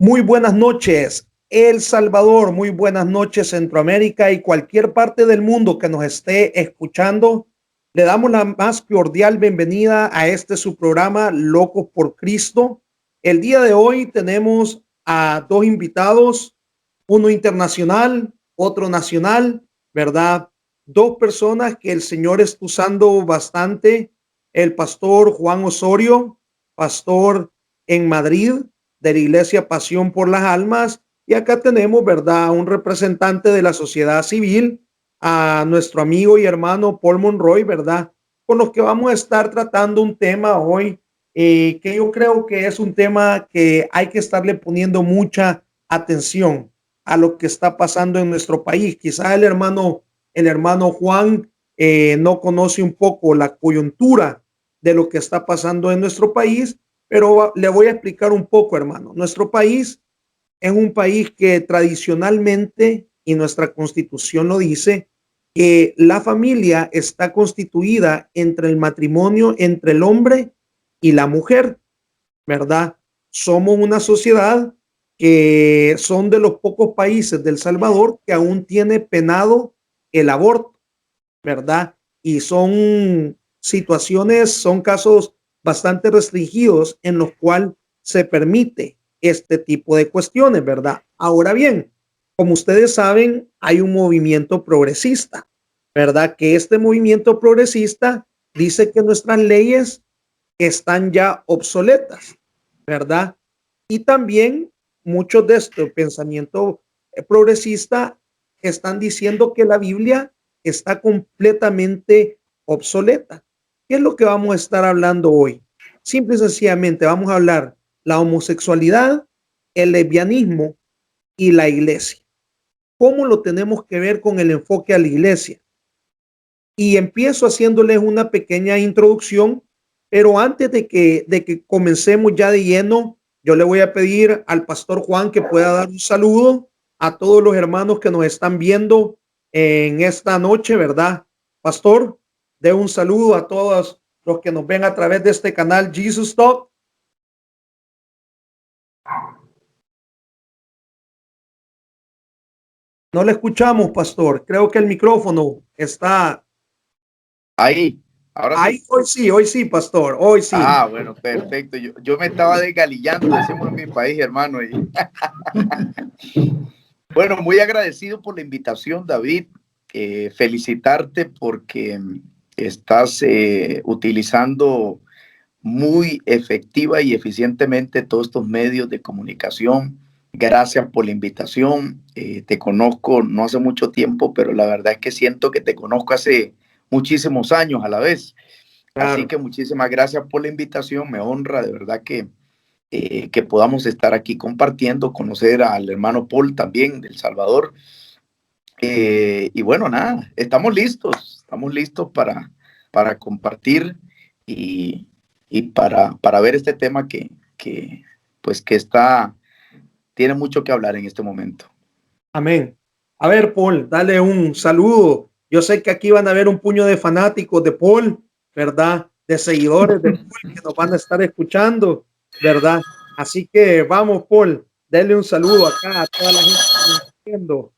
Muy buenas noches, El Salvador, muy buenas noches, Centroamérica y cualquier parte del mundo que nos esté escuchando. Le damos la más cordial bienvenida a este su programa, Locos por Cristo. El día de hoy tenemos a dos invitados, uno internacional, otro nacional, ¿verdad? Dos personas que el Señor está usando bastante. El pastor Juan Osorio, pastor en Madrid, de la Iglesia Pasión por las Almas. Y acá tenemos, ¿verdad?, un representante de la sociedad civil, a nuestro amigo y hermano Paul Monroy, ¿verdad?, con los que vamos a estar tratando un tema hoy que yo creo que es un tema que hay que estarle poniendo mucha atención a lo que está pasando en nuestro país. Quizás el hermano Juan no conoce un poco la coyuntura de lo que está pasando en nuestro país, pero le voy a explicar un poco, hermano. Nuestro país es un país que tradicionalmente, y nuestra constitución lo dice, que la familia está constituida entre el matrimonio entre el hombre y la mujer, ¿verdad? Somos una sociedad que son de los pocos países del Salvador que aún tiene penado el aborto, ¿verdad? Y son situaciones, son casos bastante restringidos en los cuales se permite este tipo de cuestiones, ¿verdad? Ahora bien, como ustedes saben, hay un movimiento progresista, ¿verdad? Que este movimiento progresista dice que nuestras leyes están ya obsoletas, ¿verdad? Y también muchos de estos pensamientos progresistas están diciendo que la Biblia está completamente obsoleta. ¿Qué es lo que vamos a estar hablando hoy? Simple y sencillamente vamos a hablar la homosexualidad, el lesbianismo y la iglesia. ¿Cómo lo tenemos que ver con el enfoque a la iglesia? Y empiezo haciéndoles una pequeña introducción, pero antes de que comencemos ya de lleno, yo le voy a pedir al pastor Juan que pueda dar un saludo a todos los hermanos que nos están viendo en esta noche, ¿verdad? Pastor, dé un saludo a todos los que nos ven a través de este canal Jesus Talk. No le escuchamos, pastor. Creo que el micrófono está ahí. Ahora ahí. sí. Hoy sí, pastor. Hoy sí. Ah, bueno, perfecto. Yo me estaba desgalillando, decimos en mi país, hermano. Bueno, muy agradecido por la invitación, David. Felicitarte porque estás utilizando muy efectiva y eficientemente todos estos medios de comunicación. Gracias por la invitación. Te conozco no hace mucho tiempo, pero la verdad es que siento que te conozco hace muchísimos años a la vez. Claro. Así que muchísimas gracias por la invitación. Me honra de verdad que podamos estar aquí compartiendo, conocer al hermano Paul también del Salvador. Y bueno, nada, estamos listos para compartir y, y para ver este tema pues que tiene mucho que hablar en este momento. Amén. A ver, Paul, dale un saludo. Yo sé que aquí van a haber un puño de fanáticos de Paul, ¿verdad? De seguidores de Paul que nos van a estar escuchando, ¿verdad? Así que vamos, Paul, dale un saludo acá a toda la gente que nos está viendo.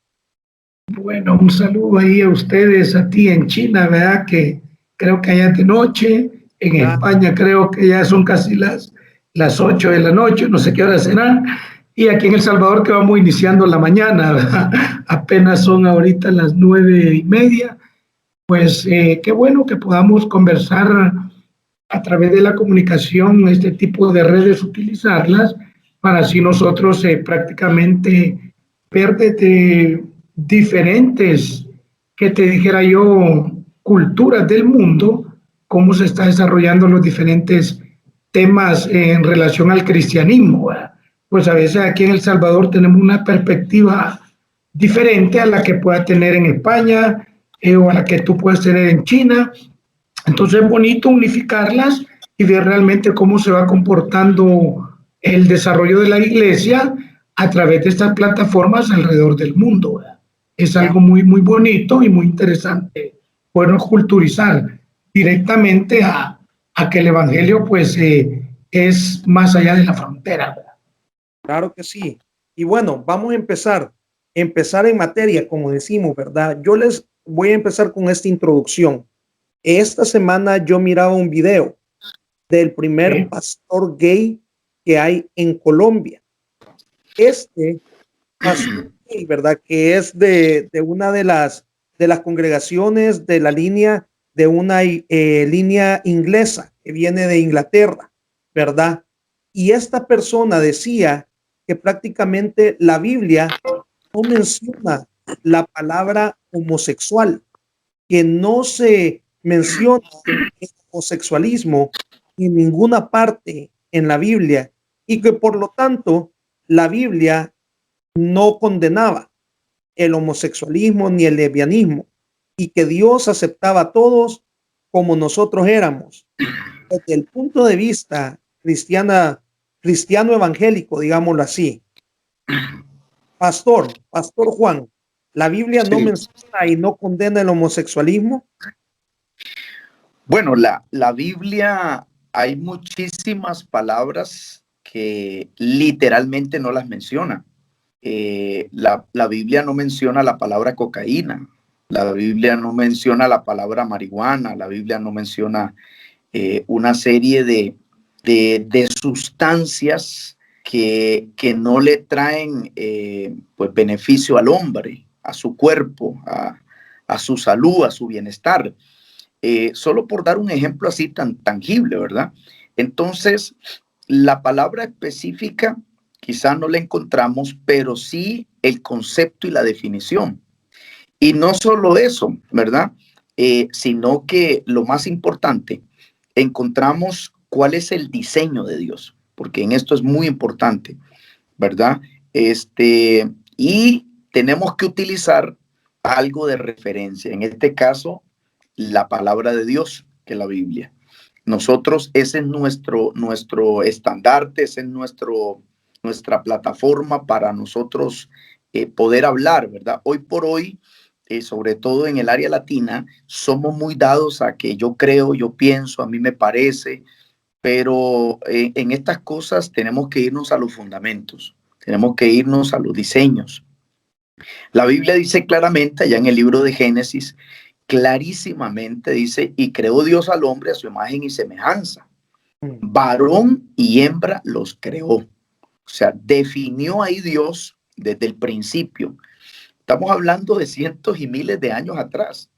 Bueno, un saludo ahí a ustedes, a ti en China, ¿verdad? Que creo que allá es de noche, en España creo que ya son casi las 8 de la noche, no sé qué hora serán, y aquí en El Salvador que vamos iniciando la mañana, ¿verdad? Apenas son ahorita las 9:30, pues qué bueno que podamos conversar a través de la comunicación, este tipo de redes, utilizarlas para así nosotros prácticamente ver desde diferentes, que te dijera yo, culturas del mundo, cómo se está desarrollando los diferentes temas en relación al cristianismo, ¿verdad? Pues a veces aquí en El Salvador tenemos una perspectiva diferente a la que pueda tener en España o a la que tú puedes tener en China. Entonces es bonito unificarlas y ver realmente cómo se va comportando el desarrollo de la iglesia a través de estas plataformas alrededor del mundo, ¿verdad? Es algo muy, muy bonito y muy interesante podernos culturizar directamente a que el evangelio pues es más allá de la frontera, ¿verdad? Claro que sí. Y bueno, vamos a empezar en materia, como decimos, ¿verdad? Yo les voy a empezar con esta introducción. Esta semana yo miraba un video del primer ¿sí? pastor gay que hay en Colombia. Este pastor gay, ¿verdad? Que es de una de las congregaciones de la línea, de una línea inglesa que viene de Inglaterra, ¿verdad? Y esta persona decía que prácticamente la Biblia no menciona la palabra homosexual, que no se menciona el homosexualismo en ninguna parte en la Biblia y que por lo tanto la Biblia no condenaba el homosexualismo ni el lesbianismo y que Dios aceptaba a todos como nosotros éramos. Desde el punto de vista cristiano evangélico, digámoslo así, Pastor Juan, la Biblia no Sí. menciona y no condena el homosexualismo. Bueno, la Biblia, hay muchísimas palabras que literalmente no las menciona. La Biblia no menciona la palabra cocaína, la Biblia no menciona la palabra marihuana, la Biblia no menciona una serie de sustancias que no le traen pues beneficio al hombre, a su cuerpo, a su salud, a su bienestar. Solo por dar un ejemplo así tan tangible, ¿verdad? Entonces, la palabra específica quizá no la encontramos, pero sí el concepto y la definición. Y no solo eso, ¿verdad? Sino que lo más importante, encontramos cuál es el diseño de Dios, porque en esto es muy importante, ¿verdad? Y tenemos que utilizar algo de referencia, en este caso, la palabra de Dios, que es la Biblia. Nosotros, ese es nuestro estandarte, ese es nuestra plataforma para nosotros poder hablar, ¿verdad? Hoy por hoy, sobre todo en el área latina, somos muy dados a que yo creo, yo pienso, a mí me parece, pero en estas cosas tenemos que irnos a los fundamentos, tenemos que irnos a los diseños. La Biblia dice claramente, allá en el libro de Génesis, clarísimamente dice, y creó Dios al hombre a su imagen y semejanza. Varón y hembra los creó. O sea, definió ahí Dios desde el principio. Estamos hablando de cientos y miles de años atrás,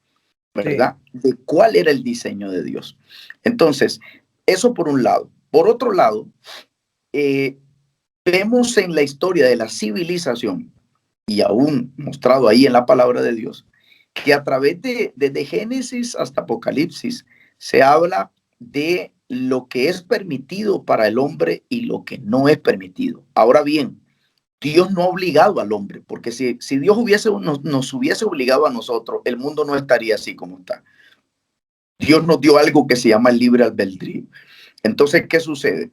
Sí, ¿verdad? De cuál era el diseño de Dios. Entonces, eso por un lado. Por otro lado, eh, vemos en la historia de la civilización, y aún mostrado ahí en la palabra de Dios, que a través desde Génesis hasta Apocalipsis se habla de lo que es permitido para el hombre y lo que no es permitido. Ahora bien, Dios no ha obligado al hombre, porque si Dios nos hubiese obligado a nosotros, el mundo no estaría así como está. Dios nos dio algo que se llama el libre albedrío. Entonces, ¿qué sucede?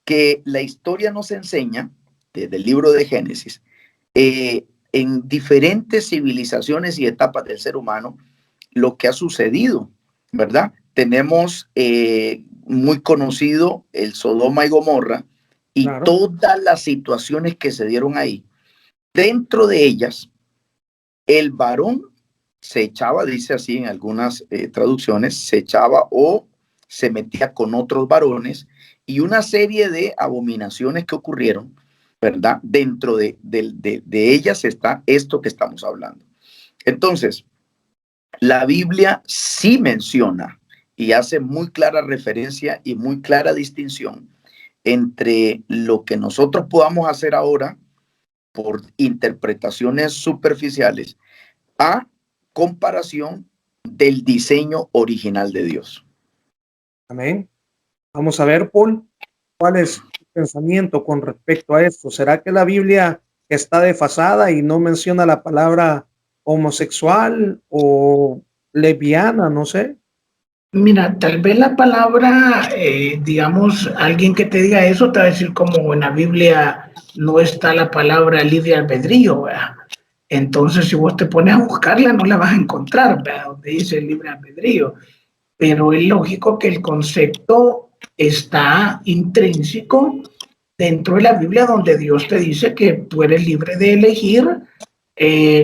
Que la historia nos enseña, desde el libro de Génesis, en diferentes civilizaciones y etapas del ser humano, lo que ha sucedido, ¿verdad? Tenemos muy conocido el Sodoma y Gomorra y claro. todas las situaciones que se dieron ahí. Dentro de ellas, el varón se echaba, dice así en algunas traducciones, se echaba o se metía con otros varones y una serie de abominaciones que ocurrieron, ¿verdad? Dentro de ellas está esto que estamos hablando. Entonces, la Biblia sí menciona y hace muy clara referencia y muy clara distinción entre lo que nosotros podamos hacer ahora por interpretaciones superficiales a comparación del diseño original de Dios. Amén. Vamos a ver, Paul, cuál es tu pensamiento con respecto a esto. ¿Será que la Biblia está desfasada y no menciona la palabra homosexual o lesbiana? No sé. Mira, tal vez la palabra, digamos, alguien que te diga eso te va a decir como en la Biblia no está la palabra libre albedrío, ¿verdad? Entonces, si vos te pones a buscarla, no la vas a encontrar, ¿verdad? Donde dice libre albedrío. Pero es lógico que el concepto está intrínseco dentro de la Biblia donde Dios te dice que tú eres libre de elegir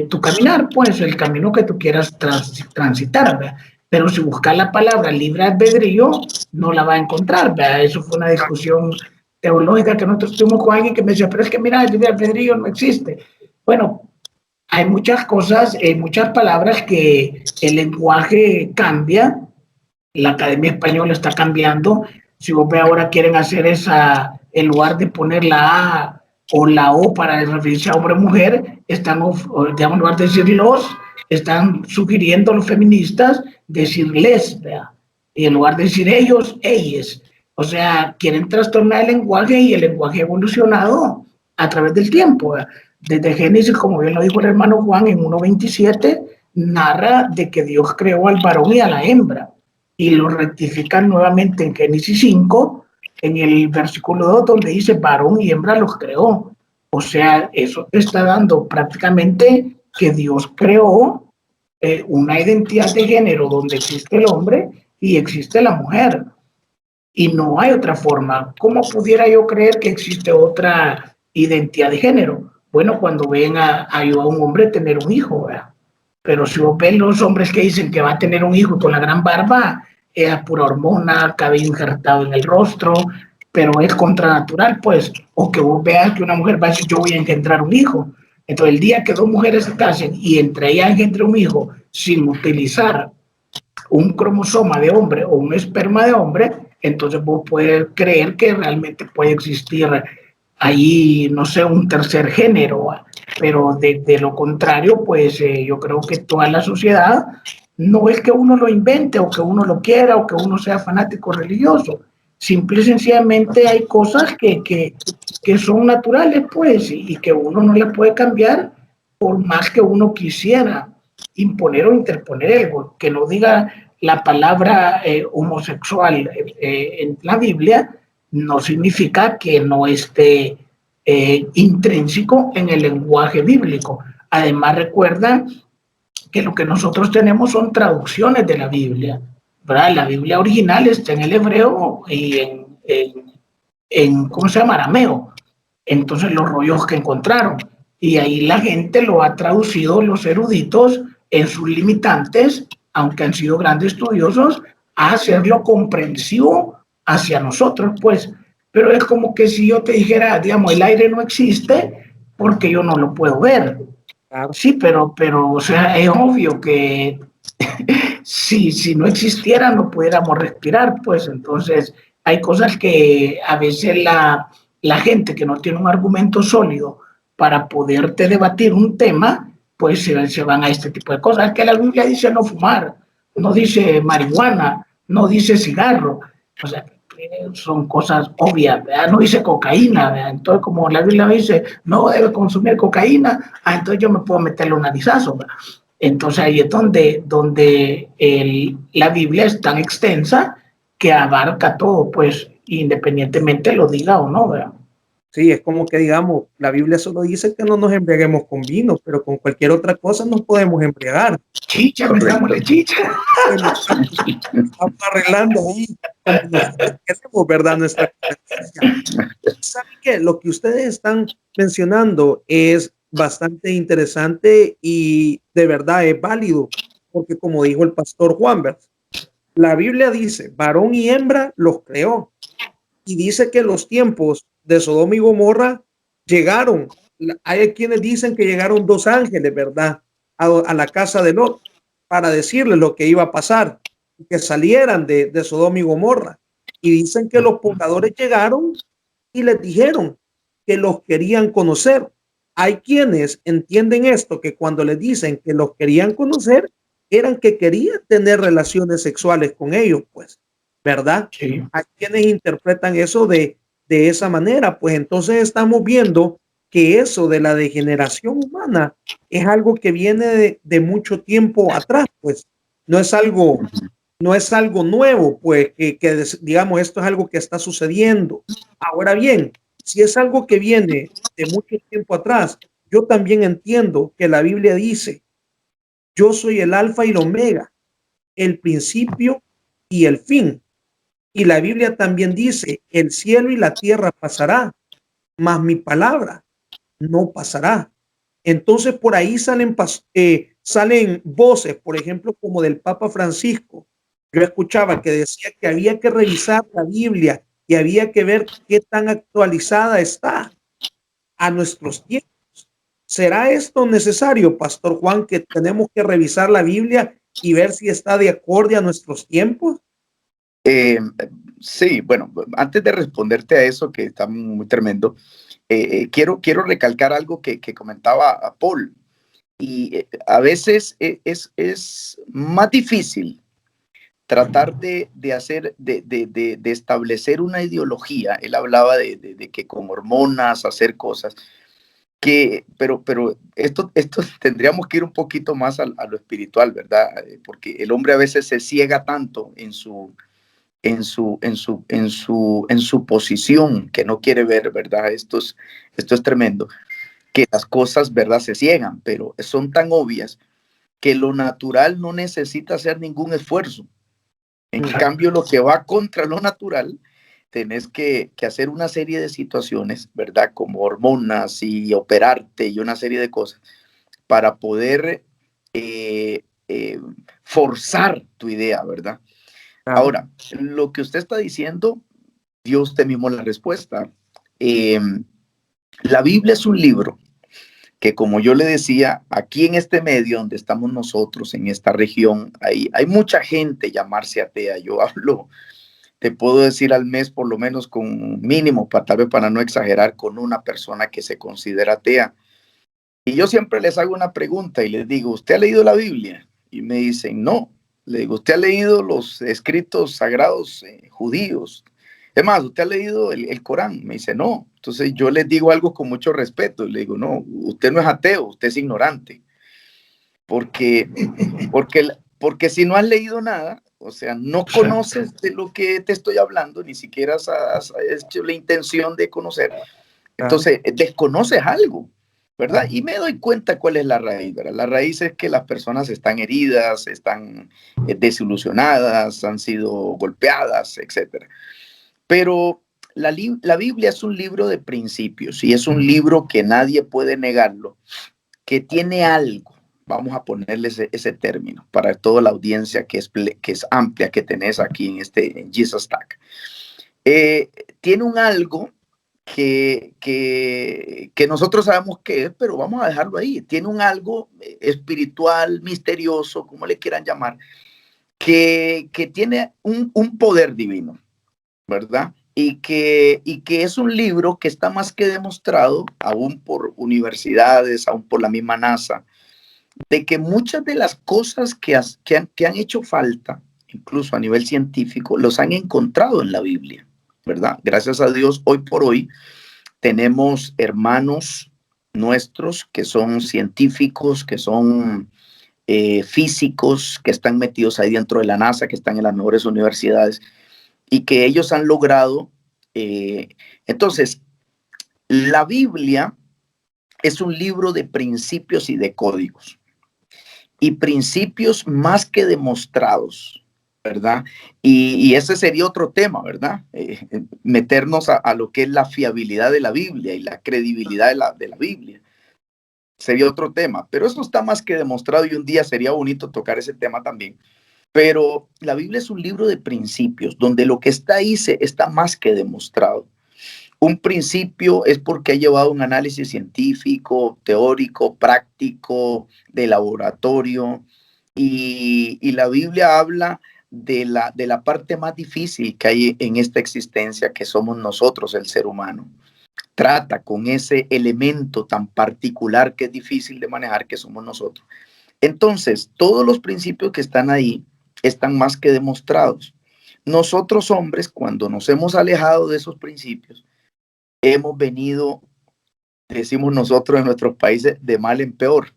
tu caminar, pues el camino que tú quieras transitar, ¿verdad? Pero si buscas la palabra libre albedrío, no la va a encontrar, ¿verdad? Eso fue una discusión teológica que nosotros tuvimos con alguien que me decía, pero es que mira, el libre albedrío no existe. Bueno, hay muchas cosas, muchas palabras que el lenguaje cambia, la Academia Española está cambiando. Si vos ves ahora quieren hacer esa, en lugar de poner la A o la O para referirse a hombre o mujer, están, digamos, en lugar de decir los, están sugiriendo a los feministas decir les, ¿verdad? Y en lugar de decir ellos, ellas. O sea, quieren trastornar el lenguaje y el lenguaje ha evolucionado a través del tiempo, ¿verdad? Desde Génesis, como bien lo dijo el hermano Juan en 1.27, narra de que Dios creó al varón y a la hembra y lo rectifican nuevamente en Génesis 5, en el versículo 2, donde dice varón y hembra los creó. O sea, eso te está dando prácticamente que Dios creó una identidad de género donde existe el hombre y existe la mujer. Y no hay otra forma. ¿Cómo pudiera yo creer que existe otra identidad de género? Bueno, cuando ven a un hombre tener un hijo, ¿verdad? Pero si vos ven los hombres que dicen que va a tener un hijo con la gran barba, es pura hormona, cabello injertado en el rostro, pero es contranatural, pues. O que vos veas que una mujer va a decir, yo voy a engendrar un hijo. Entonces, el día que dos mujeres se casen y entre ellas engendren un hijo sin utilizar un cromosoma de hombre o un esperma de hombre, entonces vos puedes creer que realmente puede existir ahí, no sé, un tercer género, pero de lo contrario, pues yo creo que toda la sociedad no es que uno lo invente o que uno lo quiera o que uno sea fanático religioso, simple y sencillamente hay cosas que son naturales, pues, y que uno no las puede cambiar por más que uno quisiera imponer o interponer algo, que no diga la palabra homosexual en la Biblia, no significa que no esté intrínseco en el lenguaje bíblico. Además, recuerda que lo que nosotros tenemos son traducciones de la Biblia, ¿verdad? La Biblia original está en el hebreo y en ¿cómo se llama? Arameo. Entonces, los rollos que encontraron. Y ahí la gente lo ha traducido, los eruditos, en sus limitantes, aunque han sido grandes estudiosos, a hacerlo comprensivo hacia nosotros, pues. Pero es como que si yo te dijera, digamos, el aire no existe porque yo no lo puedo ver. Claro. Sí, pero, o sea, es obvio que si no existiera no pudiéramos respirar, pues. Entonces, hay cosas que a veces la gente que no tiene un argumento sólido para poderte debatir un tema, pues se van a este tipo de cosas. Es que la Biblia dice no fumar, no dice marihuana, no dice cigarro. O sea, son cosas obvias, ¿verdad? No dice cocaína, ¿verdad? Entonces, como la Biblia dice, no debe consumir cocaína, entonces yo me puedo meterle un narizazo, ¿verdad? Entonces ahí es donde la Biblia es tan extensa que abarca todo, pues, independientemente lo diga o no, ¿verdad? Sí, es como que digamos, la Biblia solo dice que no nos embriaguemos con vino, pero con cualquier otra cosa nos podemos embriagar. Chicha, metámosle chicha. Estamos arreglando ahí como nosotros queremos, ¿verdad? Nuestra competencia. ¿Saben qué? Lo que ustedes están mencionando es bastante interesante y de verdad es válido, porque como dijo el pastor Juanbert, la Biblia dice, varón y hembra los creó. Y dice que los tiempos de Sodoma y Gomorra llegaron. Hay quienes dicen que llegaron dos ángeles, ¿verdad? A la casa de Lot para decirles lo que iba a pasar, que salieran de Sodoma y Gomorra. Y dicen que los pobladores llegaron y les dijeron que los querían conocer. Hay quienes entienden esto, que cuando les dicen que los querían conocer, eran que querían tener relaciones sexuales con ellos, pues. ¿Verdad? Sí. Hay quienes interpretan eso de esa manera, pues entonces estamos viendo que eso de la degeneración humana es algo que viene de mucho tiempo atrás, pues no es algo, no es algo nuevo, pues que digamos esto es algo que está sucediendo. Ahora bien, si es algo que viene de mucho tiempo atrás, yo también entiendo que la Biblia dice, yo soy el alfa y el omega, el principio y el fin. Y la Biblia también dice, el cielo y la tierra pasará, mas mi palabra no pasará. Entonces por ahí salen voces, por ejemplo, como del Papa Francisco. Yo escuchaba que decía que había que revisar la Biblia y había que ver qué tan actualizada está a nuestros tiempos. ¿Será esto necesario, Pastor Juan, que tenemos que revisar la Biblia y ver si está de acorde a nuestros tiempos? Eh, sí, bueno, antes de responderte a eso, que está muy tremendo, quiero recalcar algo que comentaba a Paul. Y a veces es más difícil tratar de establecer una ideología. Él hablaba de que con hormonas hacer cosas, pero esto tendríamos que ir un poquito más a lo espiritual, ¿verdad? Porque el hombre a veces se ciega tanto en su posición que no quiere ver, ¿verdad? Esto es tremendo, que las cosas, ¿verdad? Se ciegan, pero son tan obvias que lo natural no necesita hacer ningún esfuerzo. En cambio, lo que va contra lo natural, tenés que hacer una serie de situaciones, ¿verdad? Como hormonas y operarte y una serie de cosas para poder eh, eh, forzar tu idea, ¿verdad? Claro. Ahora, lo que usted está diciendo, dio usted mismo la respuesta. Eh, la Biblia es un libro que, como yo le decía, aquí en este medio donde estamos nosotros, en esta región, hay mucha gente llamarse atea. Yo hablo, te puedo decir al mes, por lo menos con mínimo, tal vez para no exagerar, con una persona que se considera atea. Y yo siempre les hago una pregunta y les digo, ¿usted ha leído la Biblia? Y me dicen, no. Le digo, ¿usted ha leído los escritos sagrados judíos? Es más, ¿usted ha leído el Corán? Me dice, no. Entonces yo les digo algo con mucho respeto. Le digo, no, usted no es ateo, usted es ignorante. Porque, porque si no has leído nada, o sea, no conoces de lo que te estoy hablando, ni siquiera has hecho la intención de conocer. Entonces, desconoces algo, ¿verdad? Y me doy cuenta cuál es la raíz, ¿verdad? La raíz es que las personas están heridas, están desilusionadas, han sido golpeadas, etcétera. Pero la Biblia es un libro de principios y es un libro que nadie puede negarlo, que tiene algo. Vamos a ponerle ese término para toda la audiencia que es amplia que tenés aquí en Jesus Tag. Tiene un algo que nosotros sabemos qué es, pero vamos a dejarlo ahí. Tiene un algo espiritual, misterioso, como le quieran llamar, que tiene un poder divino, ¿verdad? Y que es un libro que está más que demostrado, aún por universidades, aún por la misma NASA, de que muchas de las cosas que han hecho falta, incluso a nivel científico, los han encontrado en la Biblia, ¿verdad? Gracias a Dios, hoy por hoy tenemos hermanos nuestros que son científicos, que son físicos, que están metidos ahí dentro de la NASA, que están en las mejores universidades y que ellos han logrado. Entonces, la Biblia es un libro de principios y de códigos, y principios más que demostrados, ¿verdad? Y ese sería otro tema, ¿verdad? Meternos a lo que es la fiabilidad de la Biblia y la credibilidad de la Biblia. Sería otro tema, pero eso está más que demostrado y un día sería bonito tocar ese tema también. Pero la Biblia es un libro de principios, donde lo que está ahí está más que demostrado. Un principio es porque ha llevado un análisis científico, teórico, práctico, de laboratorio, y la Biblia habla de la parte más difícil que hay en esta existencia, que somos nosotros, el ser humano. Trata con ese elemento tan particular que es difícil de manejar, que somos nosotros. Entonces, todos los principios que están ahí están más que demostrados. Nosotros hombres, cuando nos hemos alejado de esos principios, hemos venido, decimos nosotros en nuestros países, de mal en peor,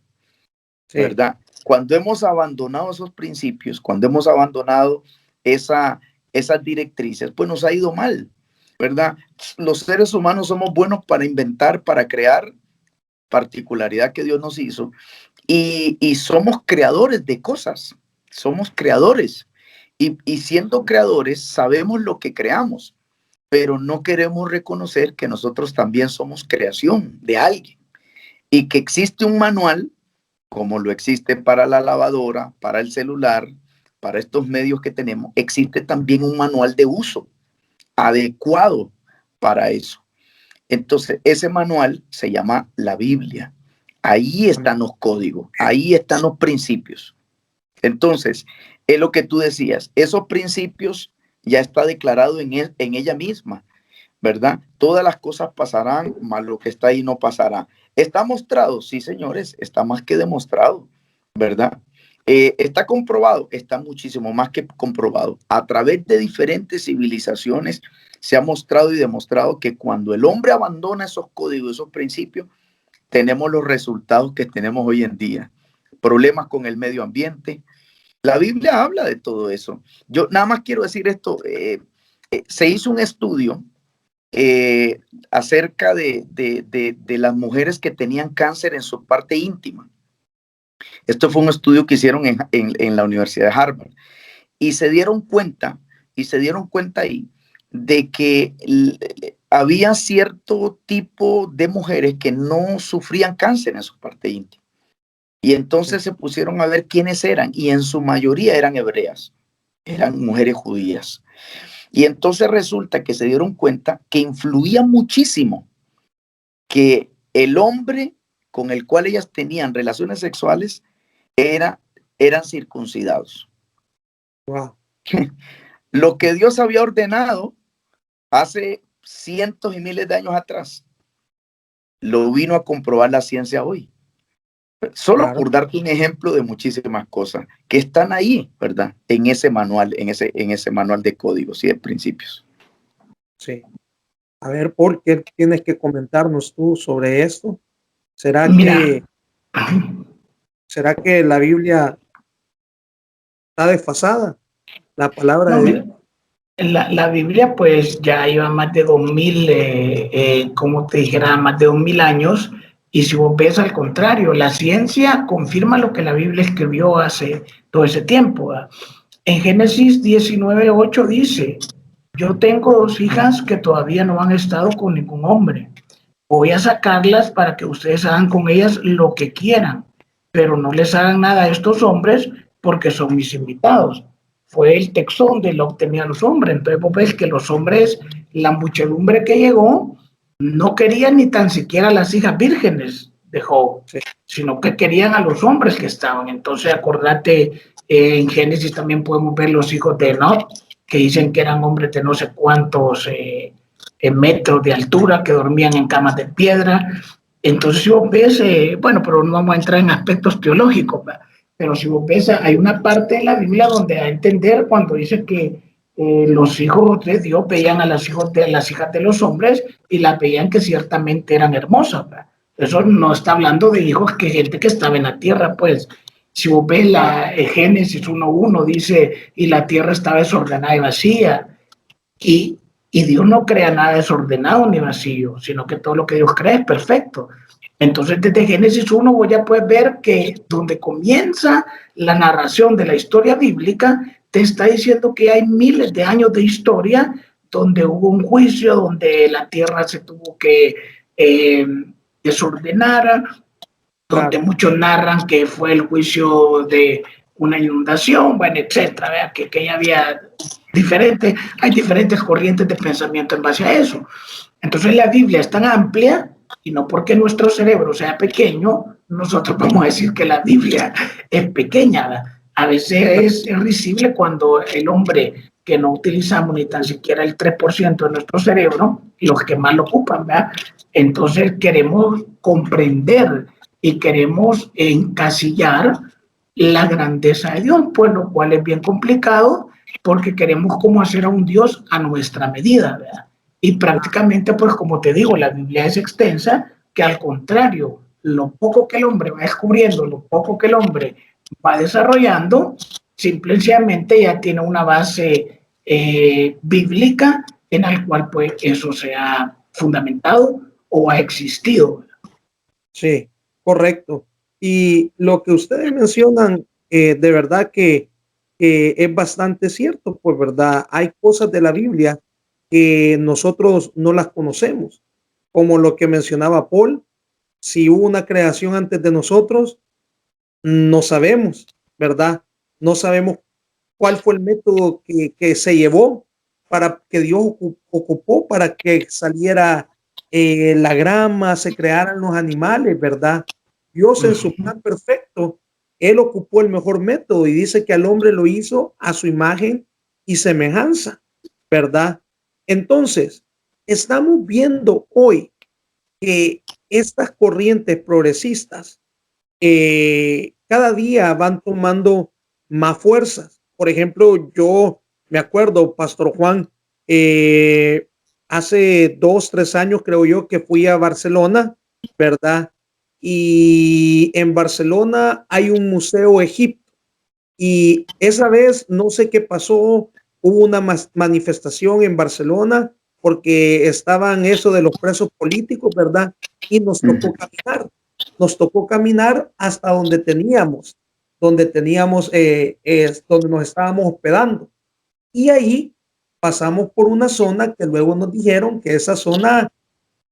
sí, ¿verdad? Cuando hemos abandonado esos principios, cuando hemos abandonado esas directrices, pues nos ha ido mal, ¿verdad? Los seres humanos somos buenos para inventar, para crear, particularidad que Dios nos hizo, y somos creadores de cosas, somos creadores, y siendo creadores sabemos lo que creamos. pero no queremos reconocer que nosotros también somos creación de alguien y que existe un manual, como lo existe para la lavadora, para el celular, para estos medios que tenemos, existe también un manual de uso adecuado para eso. Entonces, ese manual se llama la Biblia. Ahí están los códigos, ahí están los principios. Entonces, es lo que tú decías, esos principios ya está declarado en ella misma, ¿verdad? Todas las cosas pasarán, mas lo que está ahí no pasará. ¿Está mostrado? Sí, señores, está más que demostrado, ¿verdad? ¿Está comprobado? Está muchísimo más que comprobado. A través de diferentes civilizaciones se ha mostrado y demostrado que cuando el hombre abandona esos códigos, esos principios, tenemos los resultados que tenemos hoy en día. Problemas con el medio ambiente. La Biblia habla de todo eso. Yo nada más quiero decir esto. Se hizo un estudio acerca de las mujeres que tenían cáncer en su parte íntima. Esto fue un estudio que hicieron en la Universidad de Harvard y se dieron cuenta ahí de que había cierto tipo de mujeres que no sufrían cáncer en su parte íntima. Y entonces se pusieron a ver quiénes eran y en su mayoría eran hebreas, eran mujeres judías. Y entonces resulta que se dieron cuenta que influía muchísimo que el hombre con el cual ellas tenían relaciones sexuales eran circuncidados. Wow. Lo que Dios había ordenado hace cientos y miles de años atrás, lo vino a comprobar la ciencia hoy. Solo Claro. por darte un ejemplo de muchísimas cosas que están ahí, ¿verdad? En ese manual, en ese manual de códigos y de principios. Sí. A ver, Paul, ¿qué tienes que comentarnos tú sobre esto? ¿Será Mira, que la Biblia está desfasada? La palabra no, de mira, Dios. la Biblia pues ya lleva más de 2000, como te dijera, más de 2000 años. Y si vos ves al contrario, la ciencia confirma lo que la Biblia escribió hace todo ese tiempo, ¿verdad? En Génesis 19:8 dice: yo tengo 2 hijas que todavía no han estado con ningún hombre. Voy a sacarlas para que ustedes hagan con ellas lo que quieran, pero no les hagan nada a estos hombres porque son mis invitados. Fue el texto donde lo obtenían los hombres. Entonces vos ves que los hombres, la muchedumbre que llegó, no querían ni tan siquiera las hijas vírgenes de Job, Sí. sino que querían a los hombres que estaban. Entonces acordate, en Génesis también podemos ver los hijos de Enoch, que dicen que eran hombres de no sé cuántos metros de altura, que dormían en camas de piedra. Entonces, si vos ves, bueno, pero no vamos a entrar en aspectos teológicos, ¿verdad? Pero si vos ves, hay una parte en la Biblia donde da a entender cuando dice que los hijos de Dios veían a las hijas de los hombres y las veían que ciertamente eran hermosas, ¿verdad? Eso no está hablando de hijos que gente que estaba en la tierra, pues. Si vos ves la Génesis 1:1 dice, y la tierra estaba desordenada y vacía. Y, y Dios no crea nada desordenado ni vacío, sino que todo lo que Dios crea es perfecto. Entonces, desde Génesis 1 vos ya puedes ver que donde comienza la narración de la historia bíblica, te está diciendo que hay miles de años de historia donde hubo un juicio, donde la tierra se tuvo que desordenar, donde Claro. muchos narran que fue el juicio de una inundación, bueno, etcétera, ¿verdad? Que ya había hay diferentes corrientes de pensamiento en base a eso. Entonces la Biblia es tan amplia y no porque nuestro cerebro sea pequeño, nosotros vamos a decir que la Biblia es pequeña, ¿verdad? A veces es risible cuando el hombre que no utilizamos ni tan siquiera el 3% de nuestro cerebro, y los que más lo ocupan, ¿verdad? Entonces queremos comprender y queremos encasillar la grandeza de Dios, pues lo cual es bien complicado porque queremos como hacer a un Dios a nuestra medida, ¿verdad? Y prácticamente, pues como te digo, la Biblia es extensa, que al contrario, lo poco que el hombre va descubriendo, lo poco que el hombre va desarrollando, simplemente ya tiene una base bíblica en la cual pues eso se ha fundamentado o ha existido. Sí, correcto. Y lo que ustedes mencionan, de verdad que es bastante cierto, pues, ¿verdad? Hay cosas de la Biblia que nosotros no las conocemos, como lo que mencionaba Paul. Si hubo una creación antes de nosotros, no sabemos, ¿verdad? No sabemos cuál fue el método que se llevó para que Dios ocupó para que saliera la grama, se crearan los animales, ¿verdad? Dios en su plan perfecto, Él ocupó el mejor método y dice que al hombre lo hizo a su imagen y semejanza, ¿verdad? Entonces, estamos viendo hoy que estas corrientes progresistas cada día van tomando más fuerzas. Por ejemplo, yo me acuerdo, Pastor Juan, hace 2, 3 años creo yo que fui a Barcelona, ¿verdad? Y en Barcelona hay un museo egipcio y esa vez no sé qué pasó, hubo una manifestación en Barcelona porque estaban eso de los presos políticos, ¿verdad? Y nos tocó caminar hasta donde teníamos, donde nos estábamos hospedando. Y ahí pasamos por una zona que luego nos dijeron que esa zona,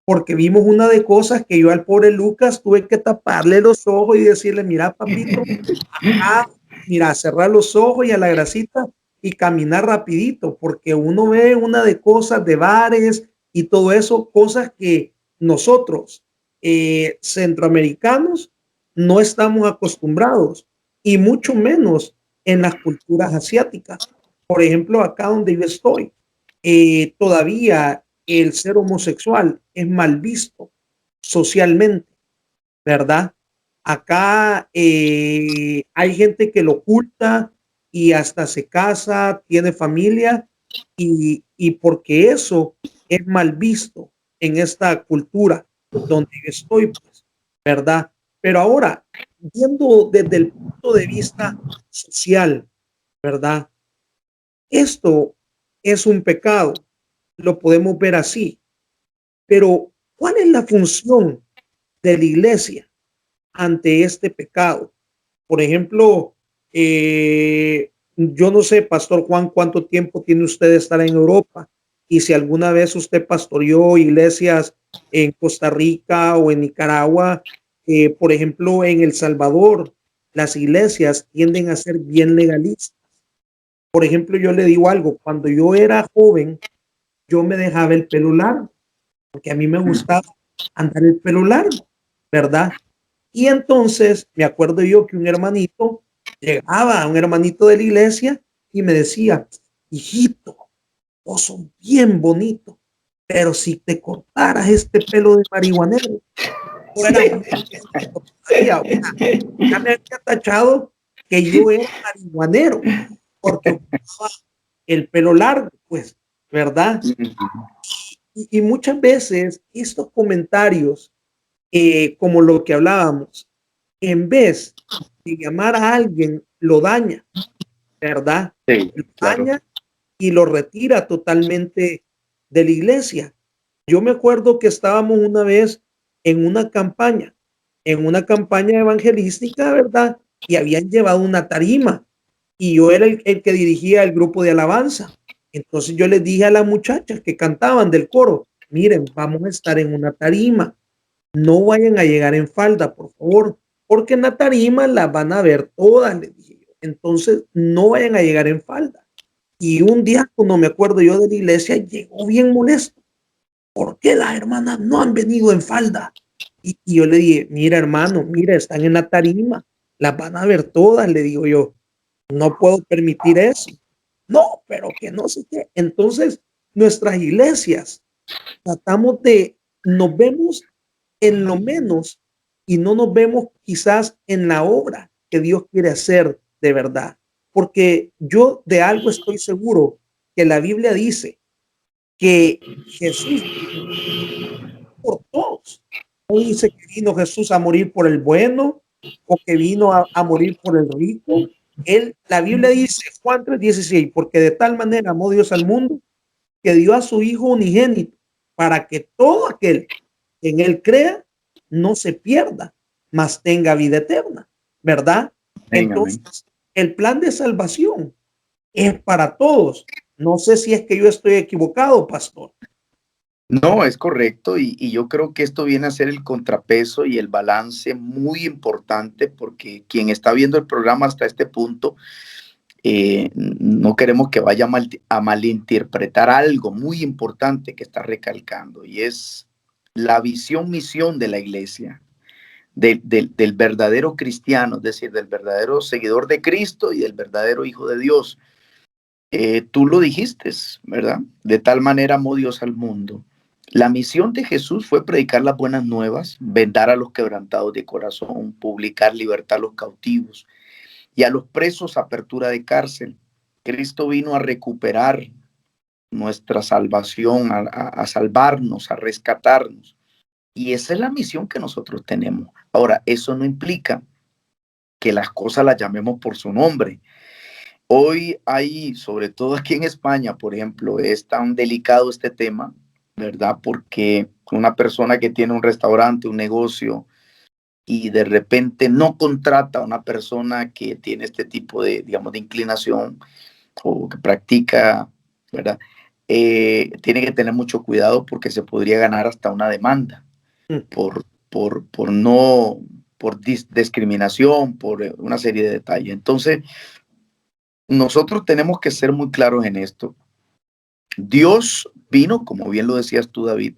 porque vimos una de cosas que yo al pobre Lucas tuve que taparle los ojos y decirle, mira, papito, acá, mira, cerrar los ojos y a la grasita y caminar rapidito, porque uno ve una de cosas de bares y todo eso, cosas que nosotros, centroamericanos, no estamos acostumbrados y mucho menos en las culturas asiáticas. Por ejemplo, acá donde yo estoy, todavía el ser homosexual es mal visto socialmente, ¿verdad? Acá hay gente que lo oculta y hasta se casa, tiene familia y porque eso es mal visto en esta cultura donde yo estoy, pues, ¿verdad? Pero ahora, viendo desde el punto de vista social, ¿verdad? Esto es un pecado, lo podemos ver así, pero ¿cuál es la función de la iglesia ante este pecado? Por ejemplo, yo no sé, Pastor Juan, cuánto tiempo tiene usted de estar en Europa y si alguna vez usted pastoreó iglesias en Costa Rica o en Nicaragua, por ejemplo, en El Salvador, las iglesias tienden a ser bien legalistas. Por ejemplo, yo le digo algo, cuando yo era joven, yo me dejaba el pelo largo, porque a mí me gustaba andar el pelo largo, ¿verdad? Y entonces me acuerdo yo que un hermanito llegaba, un hermanito de la iglesia, y me decía, hijito, vos sos bien bonito, pero si te cortaras este pelo de marihuanero, yo era muy bonito todavía. O sea, ya me había tachado que yo era marihuanero, porque ocupaba el pelo largo, pues, ¿verdad? Y muchas veces estos comentarios, como lo que hablábamos, en vez de llamar a alguien, lo daña, ¿verdad? Sí, Lo claro. daña y lo retira totalmente de la iglesia. Yo me acuerdo que estábamos una vez en una campaña evangelística, ¿verdad? Y habían llevado una tarima y yo era el que dirigía el grupo de alabanza. Entonces yo les dije a las muchachas que cantaban del coro, miren, vamos a estar en una tarima, no vayan a llegar en falda, por favor, porque en la tarima las van a ver todas, les dije yo. Entonces no vayan a llegar en falda. Y un día, cuando me acuerdo yo de la iglesia, llegó bien molesto. ¿Por qué las hermanas no han venido en falda? Y yo le dije, mira hermano, mira, están en la tarima, las van a ver todas, le digo yo, no puedo permitir eso. No, pero que no sé qué. Entonces, nuestras iglesias tratamos de, nos vemos en lo menos y no nos vemos quizás en la obra que Dios quiere hacer de verdad. Porque yo de algo estoy seguro, que la Biblia dice que Jesús por todos. No dice que vino Jesús a morir por el bueno o que vino a morir por el rico. La Biblia dice, Juan 3:16, porque de tal manera amó Dios al mundo que dio a su Hijo unigénito para que todo aquel que en él crea no se pierda, mas tenga vida eterna, ¿verdad? Amén, amén. Entonces, el plan de salvación es para todos, No sé si es que yo estoy equivocado, pastor. No, es correcto y yo creo que esto viene a ser el contrapeso y el balance muy importante porque quien está viendo el programa hasta este punto, no queremos que vaya a malinterpretar algo muy importante que está recalcando y es la visión, misión de la iglesia, del verdadero cristiano, es decir, del verdadero seguidor de Cristo y del verdadero hijo de Dios. Tú lo dijiste, ¿verdad? De tal manera amó Dios al mundo. La misión de Jesús fue predicar las buenas nuevas, vendar a los quebrantados de corazón, publicar libertad a los cautivos y a los presos apertura de cárcel. Cristo vino a recuperar nuestra salvación, a salvarnos, a rescatarnos. Y esa es la misión que nosotros tenemos. Ahora, eso no implica que las cosas las llamemos por su nombre. Hoy hay, sobre todo aquí en España, por ejemplo, es tan delicado este tema, ¿verdad? Porque una persona que tiene un restaurante, un negocio, y de repente no contrata a una persona que tiene este tipo de, digamos, de inclinación o que practica, ¿verdad? Tiene que tener mucho cuidado porque se podría ganar hasta una demanda por no, por discriminación, por una serie de detalles. Entonces, nosotros tenemos que ser muy claros en esto. Dios vino, como bien lo decías tú, David,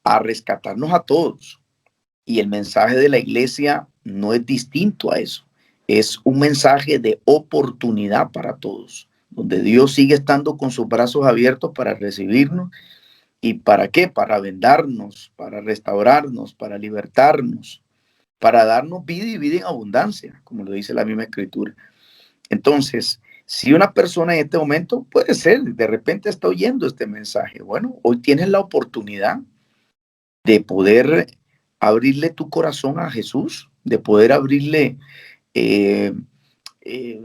a rescatarnos a todos. Y el mensaje de la iglesia no es distinto a eso. Es un mensaje de oportunidad para todos, donde Dios sigue estando con sus brazos abiertos para recibirnos. ¿Y para qué? Para vendarnos, para restaurarnos, para libertarnos, para darnos vida y vida en abundancia, como lo dice la misma escritura. Entonces, si una persona en este momento puede ser, de repente está oyendo este mensaje, bueno, hoy tienes la oportunidad de poder abrirle tu corazón a Jesús, de poder abrirle eh, eh,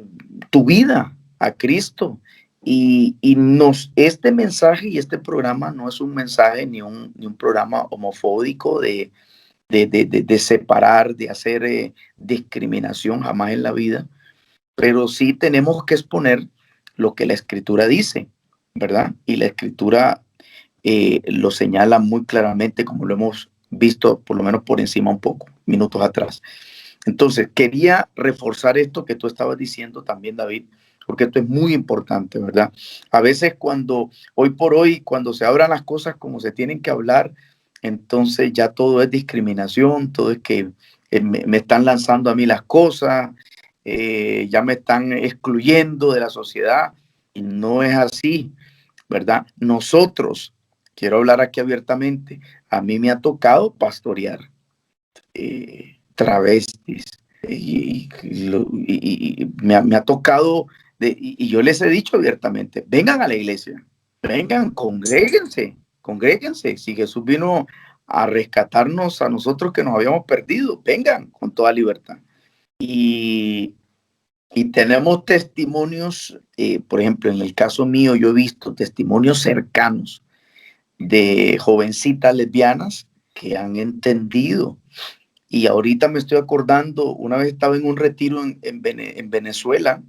tu vida a Cristo. Este mensaje y este programa no es un mensaje ni un programa homofóbico de separar, de hacer discriminación jamás en la vida, pero sí tenemos que exponer lo que la escritura dice, ¿verdad? Y la escritura lo señala muy claramente, como lo hemos visto por lo menos por encima un poco, minutos atrás. Entonces, quería reforzar esto que tú estabas diciendo también, David, porque esto es muy importante, ¿verdad? A veces hoy por hoy, cuando se abran las cosas como se tienen que hablar, entonces ya todo es discriminación, todo es que me están lanzando a mí las cosas, ya me están excluyendo de la sociedad, y no es así, ¿verdad? Nosotros, quiero hablar aquí abiertamente, a mí me ha tocado pastorear travestis y me ha tocado, y yo les he dicho abiertamente, vengan a la iglesia, vengan, congréguense, si Jesús vino a rescatarnos a nosotros que nos habíamos perdido, vengan con toda libertad. Y tenemos testimonios, por ejemplo, en el caso mío, yo he visto testimonios cercanos de jovencitas lesbianas que han entendido. Y ahorita me estoy acordando, una vez estaba en un retiro en Venezuela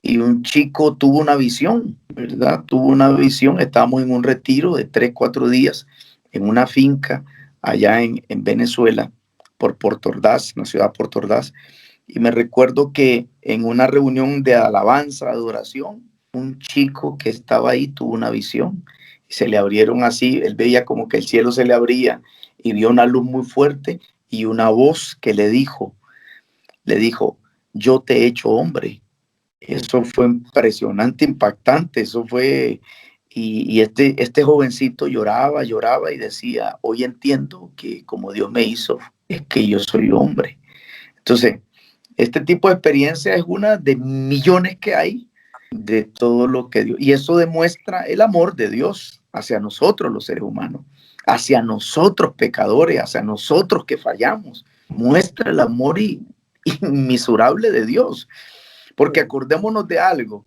y un chico tuvo una visión, ¿verdad? Tuvo una visión, estábamos en un retiro de 3, 4 días en una finca allá en Venezuela, por Puerto Ordaz, en la ciudad de Puerto Ordaz. Y me recuerdo que en una reunión de alabanza, adoración, un chico que estaba ahí tuvo una visión y se le abrieron así, él veía como que el cielo se le abría y vio una luz muy fuerte y una voz que le dijo, yo te he hecho hombre. Eso fue impresionante, impactante, eso fue, y este jovencito lloraba y decía, hoy entiendo que como Dios me hizo, es que yo soy hombre. Entonces, este tipo de experiencia es una de millones que hay de todo lo que Dios, y eso demuestra el amor de Dios hacia nosotros los seres humanos, hacia nosotros pecadores, hacia nosotros que fallamos. Muestra el amor inmisurable de Dios, porque acordémonos de algo.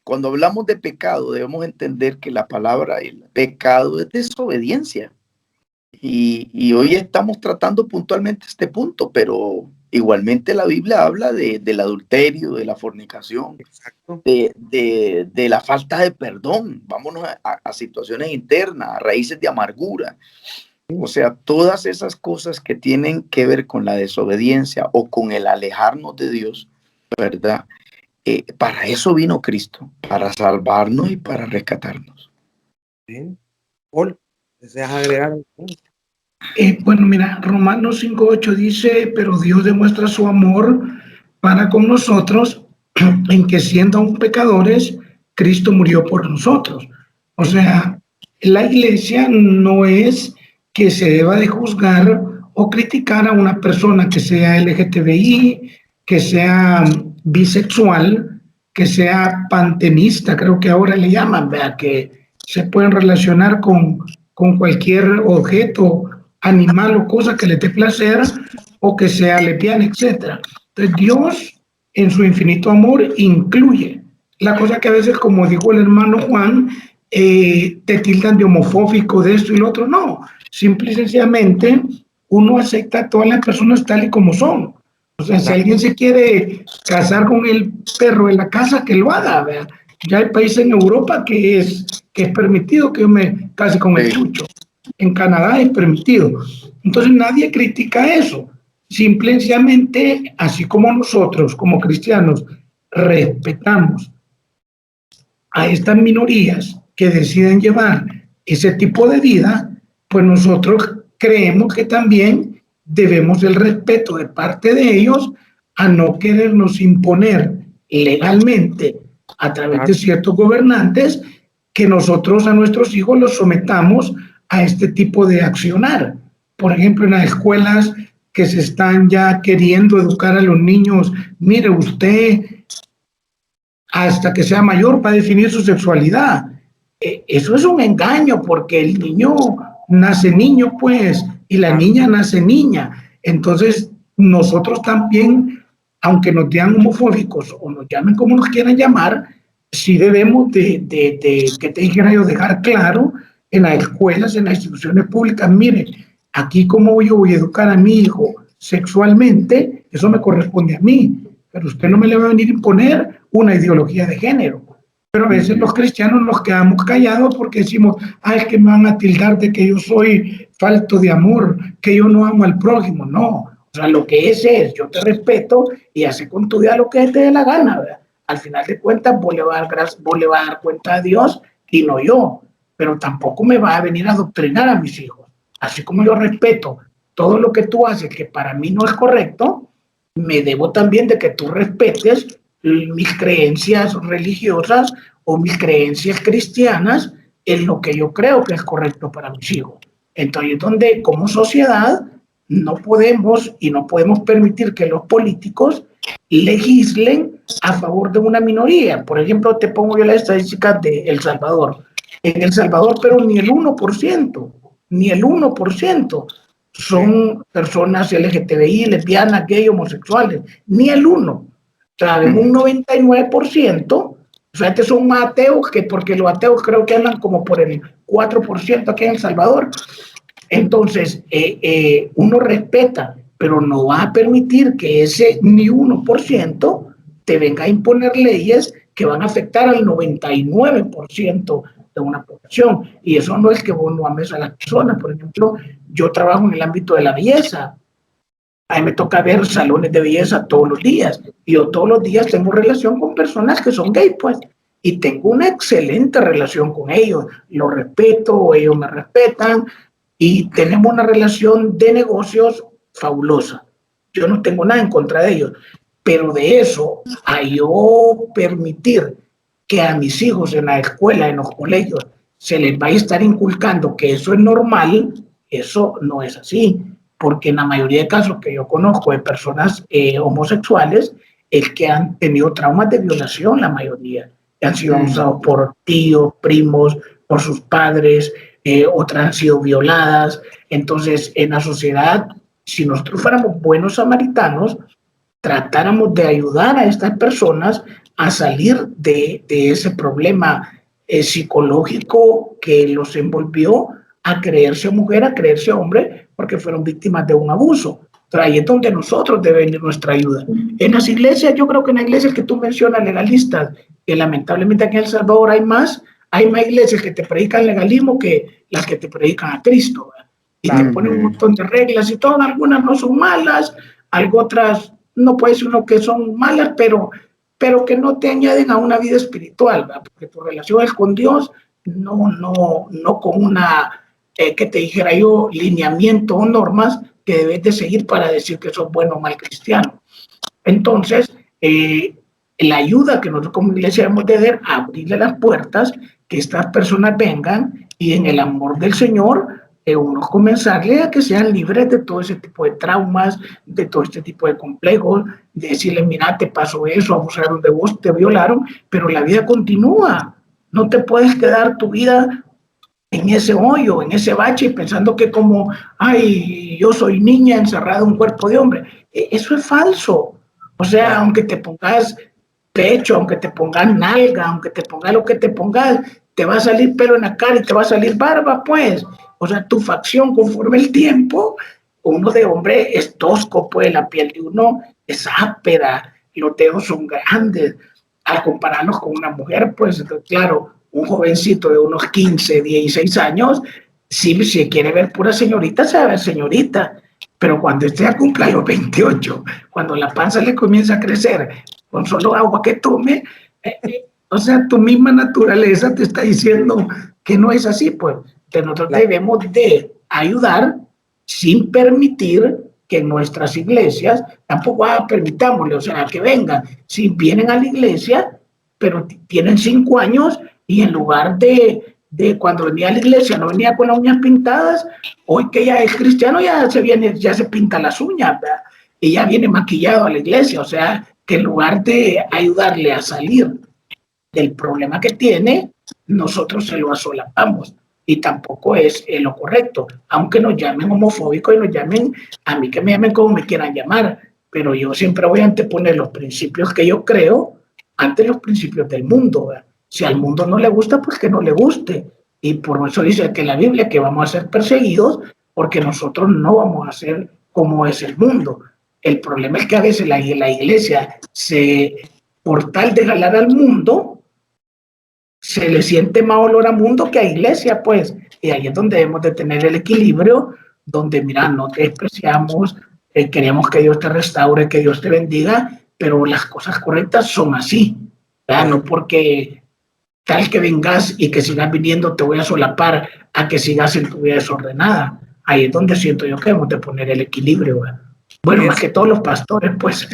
Cuando hablamos de pecado, debemos entender que la palabra el pecado es desobediencia. Y hoy estamos tratando puntualmente este punto, pero igualmente la Biblia habla del adulterio, de la fornicación, Exacto. de la falta de perdón. Vámonos a situaciones internas, a raíces de amargura. O sea, todas esas cosas que tienen que ver con la desobediencia o con el alejarnos de Dios, ¿verdad? Para eso vino Cristo, para salvarnos y para rescatarnos. Bien. Paul, ¿deseas agregar algo? Bueno, mira, Romanos 5:8 dice, pero Dios demuestra su amor para con nosotros en que siendo aún pecadores, Cristo murió por nosotros. O sea, la iglesia no es que se deba de juzgar o criticar a una persona que sea LGTBI, que sea bisexual, que sea pantenista, creo que ahora le llaman, ¿verdad? Que se pueden relacionar con cualquier objeto, animal o cosa que le dé placer, o que sea lesbiana, etc. Entonces Dios, en su infinito amor, incluye la cosa que a veces, como dijo el hermano Juan, te tildan de homofóbico, de esto y lo otro. No, simple y sencillamente uno acepta a todas las personas tal y como son. O sea, si alguien se quiere casar con el perro en la casa, que lo haga, ¿verdad? Ya hay países en Europa que es permitido que yo me case con el chucho. En Canadá es permitido. Entonces nadie critica eso. Simplemente, así como nosotros, como cristianos, respetamos a estas minorías que deciden llevar ese tipo de vida, pues nosotros creemos que también debemos el respeto de parte de ellos a no querernos imponer legalmente a través de ciertos gobernantes que nosotros a nuestros hijos los sometamos a este tipo de accionar. Por ejemplo, en las escuelas que se están ya queriendo educar a los niños, mire usted, hasta que sea mayor va a definir su sexualidad. Eso es un engaño porque el niño nace niño, pues, y la niña nace niña. Entonces, nosotros también, aunque nos digan homofóbicos o nos llamen como nos quieran llamar, sí debemos que te dijera yo, dejar claro en las escuelas, en las instituciones públicas, mire, aquí como yo voy a educar a mi hijo sexualmente, eso me corresponde a mí, pero usted no me le va a venir a imponer una ideología de género. Pero a veces los cristianos nos quedamos callados porque decimos, ah, es que me van a tildar de que yo soy falto de amor, que yo no amo al prójimo. No, o sea, lo que es, yo te respeto y hace con tu vida lo que te dé la gana, ¿verdad? Al final de cuentas, vos le vas a dar cuenta a Dios y no yo, pero tampoco me va a venir a adoctrinar a mis hijos. Así como yo respeto todo lo que tú haces que para mí no es correcto, me debo también de que tú respetes mis creencias religiosas o mis creencias cristianas en lo que yo creo que es correcto para mis hijos. Entonces, donde como sociedad no podemos y no podemos permitir que los políticos legislen a favor de una minoría. Por ejemplo, te pongo yo la estadística de El Salvador. En El Salvador, pero ni el 1% son personas LGTBI, lesbianas, gay, homosexuales, ni el 1%. O sea, un 99%, o sea, que son más ateos que, porque los ateos creo que andan como por el 4% aquí en El Salvador. Entonces, uno respeta, pero no va a permitir que ese ni 1% te venga a imponer leyes que van a afectar al 99% de una población. Y eso no es que vos no ames a las personas. Por ejemplo, yo trabajo en el ámbito de la belleza. A mí me toca ver salones de belleza todos los días. Y yo todos los días tengo relación con personas que son gay, pues. Y tengo una excelente relación con ellos. Los respeto, ellos me respetan. Y tenemos una relación de negocios fabulosa. Yo no tengo nada en contra de ellos. Pero de eso, a yo permitir que a mis hijos en la escuela, en los colegios, se les va a estar inculcando que eso es normal, eso no es así. Porque en la mayoría de casos que yo conozco de personas homosexuales, es que han tenido traumas de violación, la mayoría. Han sido abusados por tíos, primos, por sus padres, otras han sido violadas. Entonces, en la sociedad, si nosotros fuéramos buenos samaritanos, tratáramos de ayudar a estas personas a salir de ese problema psicológico que los envolvió a creerse mujer, a creerse hombre, porque fueron víctimas de un abuso. Pero ahí es donde nosotros debe venir nuestra ayuda. En las iglesias, yo creo que en las iglesias que tú mencionas, legalistas, que lamentablemente aquí en El Salvador hay más iglesias que te predican legalismo que las que te predican a Cristo, ¿verdad? Y te ponen un montón de reglas y todas, algunas no son malas, algo otras no puede ser uno que son malas, pero que no te añaden a una vida espiritual, ¿verdad? Porque tu relación es con Dios, no con una, que te dijera yo, lineamiento o normas que debes de seguir para decir que sos bueno o mal cristiano. Entonces, la ayuda que nosotros como iglesia debemos de dar, abrirle las puertas, que estas personas vengan y en el amor del Señor, uno comenzarle a que sean libres de todo ese tipo de traumas, de todo este tipo de complejos, de decirle, mira, te pasó eso, abusaron de vos, te violaron, pero la vida continúa. No te puedes quedar tu vida en ese hoyo, en ese bache, pensando que como, ay, yo soy niña encerrada en un cuerpo de hombre. Eso es falso. O sea, aunque te pongas pecho, aunque te pongas nalga, aunque te pongas lo que te pongas, te va a salir pelo en la cara y te va a salir barba, pues. O sea, tu facción conforme el tiempo, uno de hombre es tosco, pues la piel de uno es áspera, los dedos son grandes. Al compararnos con una mujer, pues claro, un jovencito de unos 15, 16 años, si quiere ver pura señorita, se va a ver señorita. Pero cuando esté a cumplir los 28, cuando la panza le comienza a crecer, con solo agua que tome, o sea, tu misma naturaleza te está diciendo que no es así, pues. Entonces nosotros debemos de ayudar sin permitir que en nuestras iglesias, tampoco permitámosle, o sea, que vengan, si vienen a la iglesia, pero tienen 5 años y en lugar de cuando venía a la iglesia no venía con las uñas pintadas, hoy que ya es cristiano ya se pinta las uñas, ¿verdad? Y ya viene maquillado a la iglesia, o sea, que en lugar de ayudarle a salir del problema que tiene, nosotros se lo asolapamos y tampoco es lo correcto, aunque nos llamen homofóbicos y nos llamen, a mí que me llamen como me quieran llamar, pero yo siempre voy a anteponer los principios que yo creo ante los principios del mundo, ¿verdad? Si al mundo no le gusta, pues que no le guste. Y por eso dice que la Biblia que vamos a ser perseguidos porque nosotros no vamos a ser como es el mundo. El problema es que a veces la iglesia, por tal de jalar al mundo, se le siente más olor a mundo que a iglesia, pues. Y ahí es donde debemos de tener el equilibrio, donde, mira, no te despreciamos, queremos que Dios te restaure, que Dios te bendiga, pero las cosas correctas son así, ¿verdad? No porque tal que vengas y que sigas viniendo te voy a solapar a que sigas en tu vida desordenada. Ahí es donde siento yo que debemos de poner el equilibrio, ¿verdad? Bueno, más que todos los pastores, pues.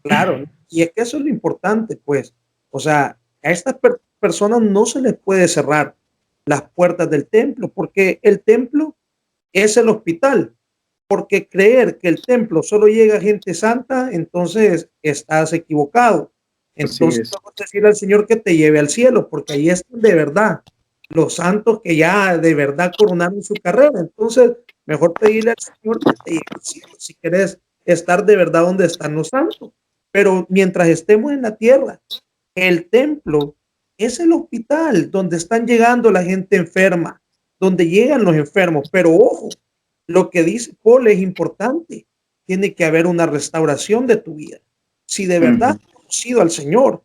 Claro, y es que eso es lo importante, pues. O sea, a estas personas no se les puede cerrar las puertas del templo, porque el templo es el hospital. Porque creer que el templo solo llega a gente santa, entonces estás equivocado. Entonces vamos a decirle al Señor que te lleve al cielo, porque ahí están de verdad los santos que ya de verdad coronaron su carrera. Entonces, mejor pedirle al Señor que te lleve al cielo si quieres estar de verdad donde están los santos. Pero mientras estemos en la tierra, el templo es el hospital donde están llegando la gente enferma, donde llegan los enfermos. Pero ojo, lo que dice Paul es importante. Tiene que haber una restauración de tu vida. Si de verdad has conocido al Señor,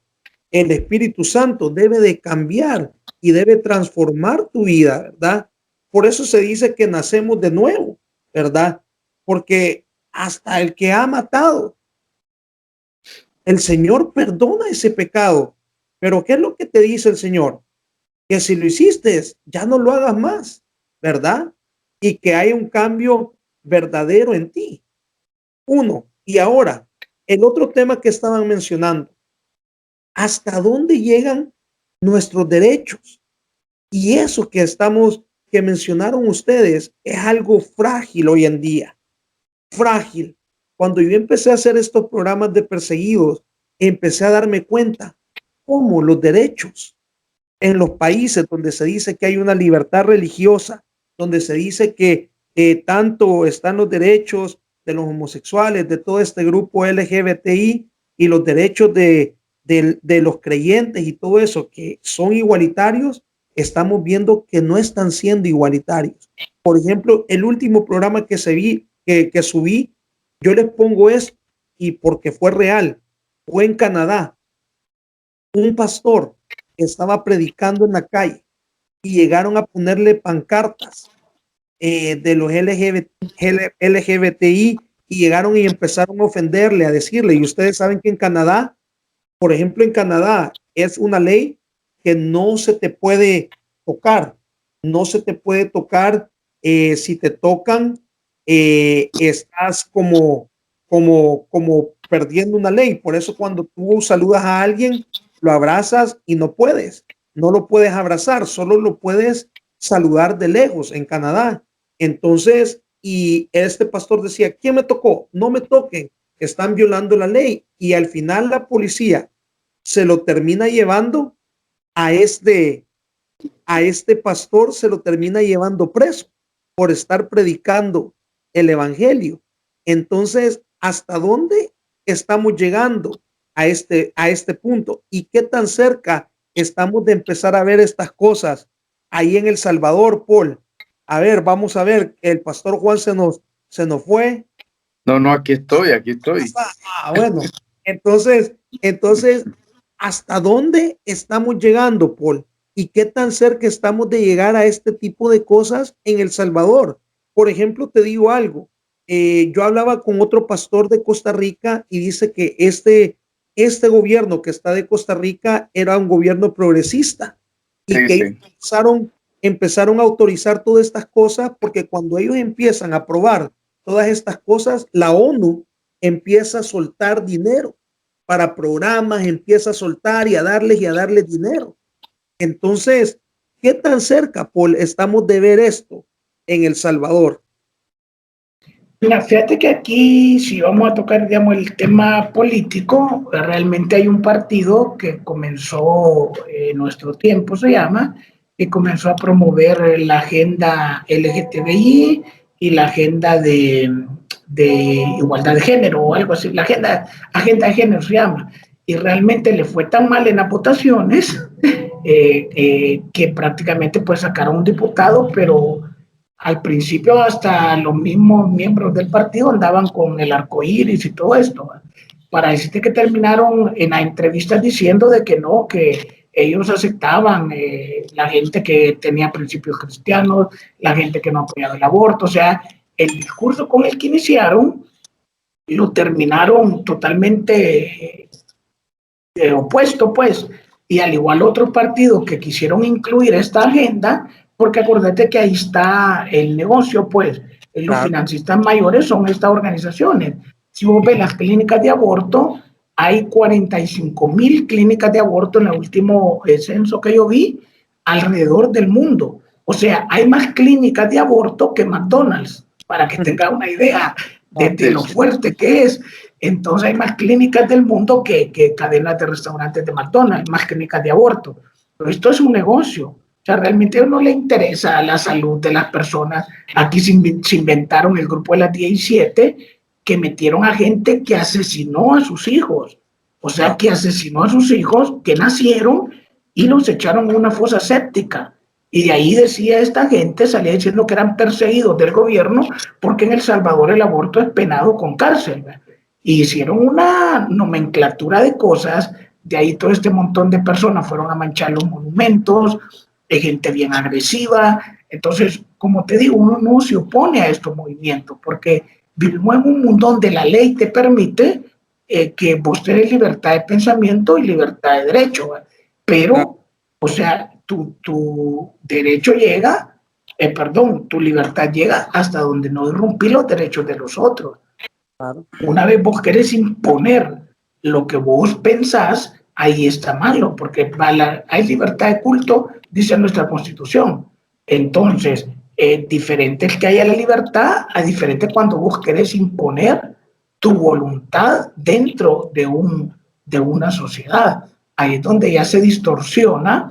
el Espíritu Santo debe de cambiar y debe transformar tu vida, ¿verdad? Por eso se dice que nacemos de nuevo, ¿verdad? Porque hasta el que ha matado, el Señor perdona ese pecado. Pero ¿qué es lo que te dice el Señor? Que si lo hiciste, ya no lo hagas más, ¿verdad? Y que hay un cambio verdadero en ti. Uno. Y ahora, el otro tema que estaban mencionando, ¿hasta dónde llegan nuestros derechos? Y eso que mencionaron ustedes, es algo frágil hoy en día. Frágil. Cuando yo empecé a hacer estos programas de perseguidos, empecé a darme cuenta cómo los derechos en los países donde se dice que hay una libertad religiosa, donde se dice que tanto están los derechos de los homosexuales, de todo este grupo LGBTI y los derechos de los creyentes y todo eso, que son igualitarios, estamos viendo que no están siendo igualitarios. Por ejemplo, el último programa que subí, Yo les pongo esto y porque fue real, fue en Canadá. Un pastor estaba predicando en la calle y llegaron a ponerle pancartas de los LGBTI y llegaron y empezaron a ofenderle, a decirle, y ustedes saben que en Canadá, por ejemplo, en Canadá es una ley que no se te puede tocar, no se te puede tocar, si te tocan, estás como perdiendo una ley. Por eso cuando tú saludas a alguien, lo abrazas y no lo puedes abrazar, solo lo puedes saludar de lejos en Canadá. Entonces, y este pastor decía, ¿quién me tocó? No me toquen, están violando la ley. Y al final la policía se lo termina llevando a este pastor, se lo termina llevando preso por estar predicando el evangelio. Entonces, ¿hasta dónde estamos llegando a este punto? ¿Y qué tan cerca estamos de empezar a ver estas cosas ahí en El Salvador, Paul? A ver, vamos a ver, el pastor Juan se nos fue. No, aquí estoy. Bueno, entonces, ¿hasta dónde estamos llegando, Paul? ¿Y qué tan cerca estamos de llegar a este tipo de cosas en El Salvador? Por ejemplo, te digo algo. Yo hablaba con otro pastor de Costa Rica y dice que este gobierno que está de Costa Rica era un gobierno progresista y Sí, que empezaron a autorizar todas estas cosas porque cuando ellos empiezan a aprobar todas estas cosas, la ONU empieza a soltar dinero para programas, empieza a soltar y a darles dinero. Entonces, ¿qué tan cerca, Paul, estamos de ver esto en El Salvador? Mira, fíjate que aquí, si vamos a tocar, digamos, el tema político, realmente hay un partido que comenzó en nuestro tiempo, se llama, que comenzó a promover la agenda LGTBI y la agenda de igualdad de género o algo así, la agenda de género se llama, y realmente le fue tan mal en las votaciones que prácticamente pues sacaron un diputado, pero al principio hasta los mismos miembros del partido andaban con el arco iris y todo esto, para decirte que terminaron en la entrevista diciendo de que no, que ellos aceptaban la gente que tenía principios cristianos, la gente que no apoyaba el aborto, o sea, el discurso con el que iniciaron lo terminaron totalmente opuesto, pues, y al igual otros partidos que quisieron incluir esta agenda, porque acuérdate que ahí está el negocio, pues, los financistas mayores son estas organizaciones. Si vos ves las clínicas de aborto, hay 45,000 clínicas de aborto en el último censo que yo vi alrededor del mundo. O sea, hay más clínicas de aborto que McDonald's, para que tenga una idea de lo fuerte que es. Entonces hay más clínicas del mundo que cadenas de restaurantes de McDonald's, más clínicas de aborto. Pero esto es un negocio. O sea, realmente a uno le interesa la salud de las personas. Aquí se inventaron el grupo de las 17 que metieron a gente que asesinó a sus hijos. O sea, que asesinó a sus hijos que nacieron y los echaron en una fosa séptica. Y de ahí decía esta gente, salía diciendo que eran perseguidos del gobierno porque en El Salvador el aborto es penado con cárcel, ¿verdad? Y hicieron una nomenclatura de cosas, de ahí todo este montón de personas fueron a manchar los monumentos, de gente bien agresiva. Entonces, como te digo, uno no se opone a estos movimientos, porque vivimos en un mundo donde la ley te permite que vos tenés libertad de pensamiento y libertad de derecho, ¿verdad? Pero, o sea, tu derecho llega, tu libertad llega hasta donde no irrumpir los derechos de los otros. Claro. Una vez vos querés imponer lo que vos pensás, ahí está malo, porque hay libertad de culto, dice nuestra Constitución. Entonces, diferente es que haya la libertad, a diferente cuando vos querés imponer tu voluntad dentro de una sociedad. Ahí es donde ya se distorsiona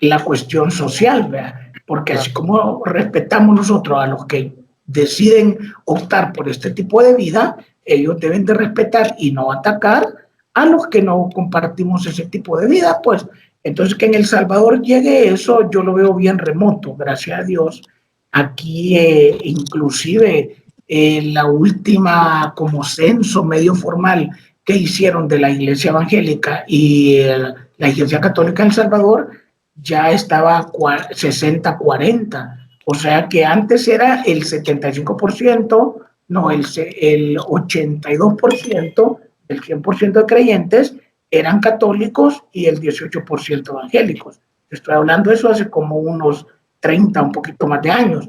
la cuestión social, ¿verdad? Porque así como respetamos nosotros a los que deciden optar por este tipo de vida, ellos deben de respetar y no atacar a los que no compartimos ese tipo de vida, pues. Entonces, que en El Salvador llegue eso, yo lo veo bien remoto, gracias a Dios. Aquí, inclusive, la última como censo medio formal que hicieron de la Iglesia Evangélica y la Iglesia Católica en El Salvador, ya estaba 60-40. O sea que antes era el 75%, no, el 82% del 100% de creyentes eran católicos y el 18% evangélicos. Estoy hablando de eso hace como unos 30, un poquito más de años.